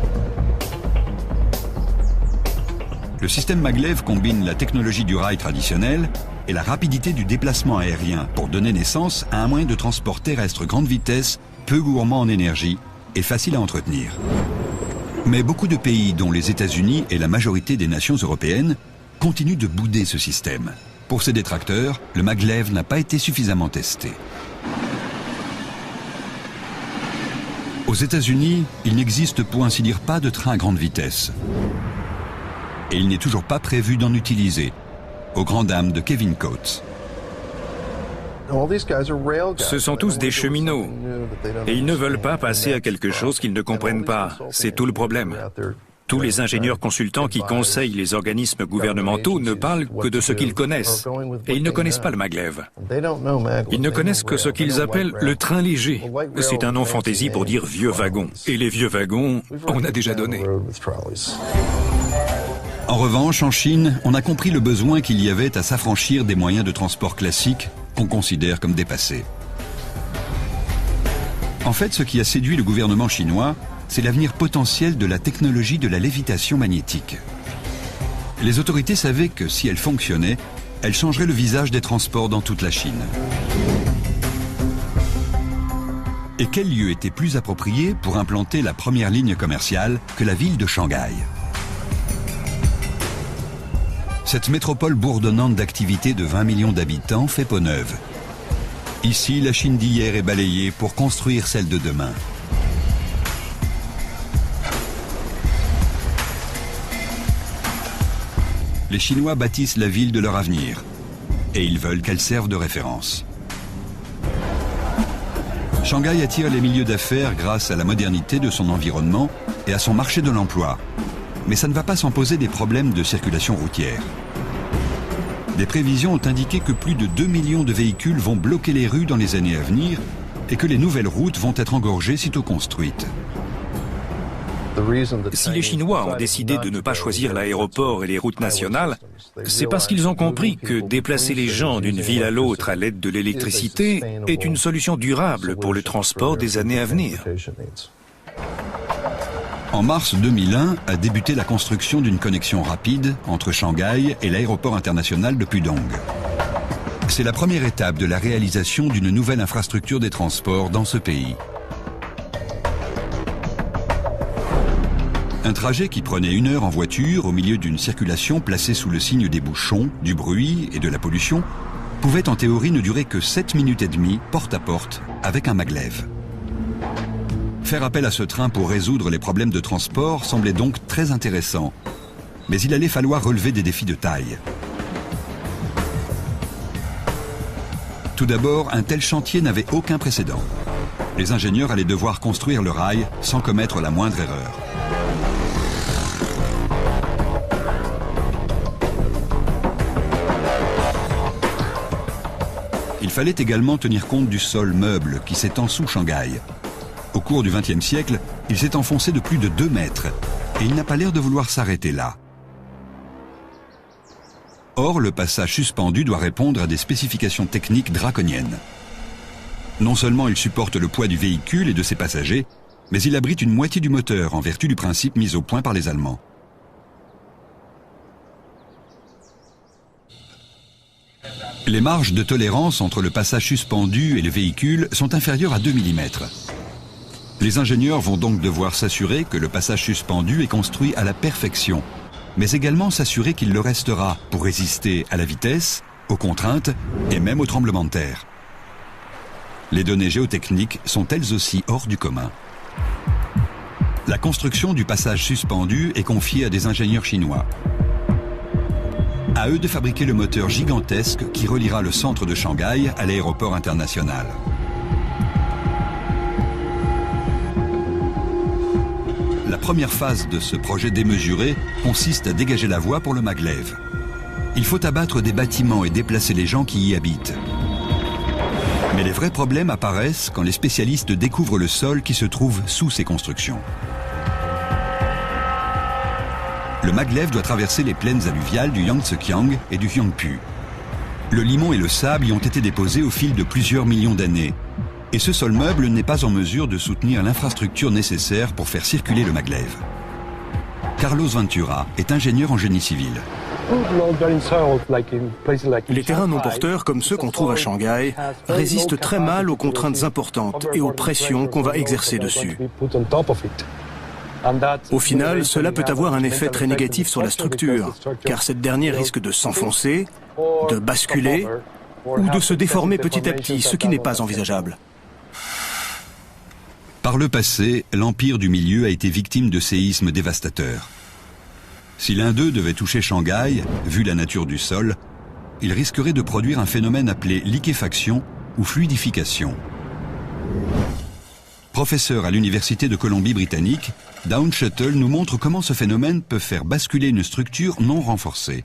Le système maglev combine la technologie du rail traditionnel et la rapidité du déplacement aérien pour donner naissance à un moyen de transport terrestre grande vitesse, peu gourmand en énergie et facile à entretenir. Mais beaucoup de pays, dont les États-Unis et la majorité des nations européennes, continuent de bouder ce système. Pour ses détracteurs, le maglev n'a pas été suffisamment testé. Aux États-Unis, il n'existe pour ainsi dire pas de train à grande vitesse. Et il n'est toujours pas prévu d'en utiliser, aux grandes dames de Kevin Coates. Ce sont tous des cheminots, et ils ne veulent pas passer à quelque chose qu'ils ne comprennent pas. C'est tout le problème. Tous les ingénieurs consultants qui conseillent les organismes gouvernementaux ne parlent que de ce qu'ils connaissent. Et ils ne connaissent pas le maglev. Ils ne connaissent que ce qu'ils appellent le train léger. C'est un nom fantaisie pour dire vieux wagon. Et les vieux wagons, on a déjà donné. En revanche, en Chine, on a compris le besoin qu'il y avait à s'affranchir des moyens de transport classiques qu'on considère comme dépassés. En fait, ce qui a séduit le gouvernement chinois, c'est l'avenir potentiel de la technologie de la lévitation magnétique. Les autorités savaient que si elle fonctionnait, elle changerait le visage des transports dans toute la Chine. Et quel lieu était plus approprié pour implanter la première ligne commerciale que la ville de Shanghai? Cette métropole bourdonnante d'activités de 20 millions d'habitants fait peau neuve. Ici, la Chine d'hier est balayée pour construire celle de demain. Les Chinois bâtissent la ville de leur avenir et ils veulent qu'elle serve de référence. Shanghai attire les milieux d'affaires grâce à la modernité de son environnement et à son marché de l'emploi. Mais ça ne va pas sans poser des problèmes de circulation routière. Des prévisions ont indiqué que plus de 2 millions de véhicules vont bloquer les rues dans les années à venir et que les nouvelles routes vont être engorgées sitôt construites. Si les Chinois ont décidé de ne pas choisir l'aéroport et les routes nationales, c'est parce qu'ils ont compris que déplacer les gens d'une ville à l'autre à l'aide de l'électricité est une solution durable pour le transport des années à venir. En mars 2001 a débuté la construction d'une connexion rapide entre Shanghai et l'aéroport international de Pudong. C'est la première étape de la réalisation d'une nouvelle infrastructure des transports dans ce pays. Un trajet qui prenait 1 heure en voiture au milieu d'une circulation placée sous le signe des bouchons, du bruit et de la pollution pouvait en théorie ne durer que 7 minutes et demie porte à porte avec un maglev. Faire appel à ce train pour résoudre les problèmes de transport semblait donc très intéressant. Mais il allait falloir relever des défis de taille. Tout d'abord, un tel chantier n'avait aucun précédent. Les ingénieurs allaient devoir construire le rail sans commettre la moindre erreur. Il fallait également tenir compte du sol meuble qui s'étend sous Shanghai. Au cours du XXe siècle, il s'est enfoncé de plus de 2 mètres et il n'a pas l'air de vouloir s'arrêter là. Or, le passage suspendu doit répondre à des spécifications techniques draconiennes. Non seulement il supporte le poids du véhicule et de ses passagers, mais il abrite une moitié du moteur en vertu du principe mis au point par les Allemands. Les marges de tolérance entre le passage suspendu et le véhicule sont inférieures à 2 mm. Les ingénieurs vont donc devoir s'assurer que le passage suspendu est construit à la perfection, mais également s'assurer qu'il le restera pour résister à la vitesse, aux contraintes et même aux tremblements de terre. Les données géotechniques sont elles aussi hors du commun. La construction du passage suspendu est confiée à des ingénieurs chinois. À eux de fabriquer le moteur gigantesque qui reliera le centre de Shanghai à l'aéroport international. La première phase de ce projet démesuré consiste à dégager la voie pour le maglev. Il faut abattre des bâtiments et déplacer les gens qui y habitent. Mais les vrais problèmes apparaissent quand les spécialistes découvrent le sol qui se trouve sous ces constructions. Le maglev doit traverser les plaines alluviales du Yangtze-Kiang et du Huangpu. Le limon et le sable y ont été déposés au fil de plusieurs millions d'années. Et ce sol meuble n'est pas en mesure de soutenir l'infrastructure nécessaire pour faire circuler le maglev. Carlos Ventura est ingénieur en génie civil. Les terrains non porteurs, comme ceux qu'on trouve à Shanghai, résistent très mal aux contraintes importantes et aux pressions qu'on va exercer dessus. Au final, cela peut avoir un effet très négatif sur la structure, car cette dernière risque de s'enfoncer, de basculer ou de se déformer petit à petit, ce qui n'est pas envisageable. Par le passé, l'Empire du Milieu a été victime de séismes dévastateurs. Si l'un d'eux devait toucher Shanghai, vu la nature du sol, il risquerait de produire un phénomène appelé liquéfaction ou fluidification. Professeur à l'Université de Colombie-Britannique, Down Shuttle nous montre comment ce phénomène peut faire basculer une structure non renforcée.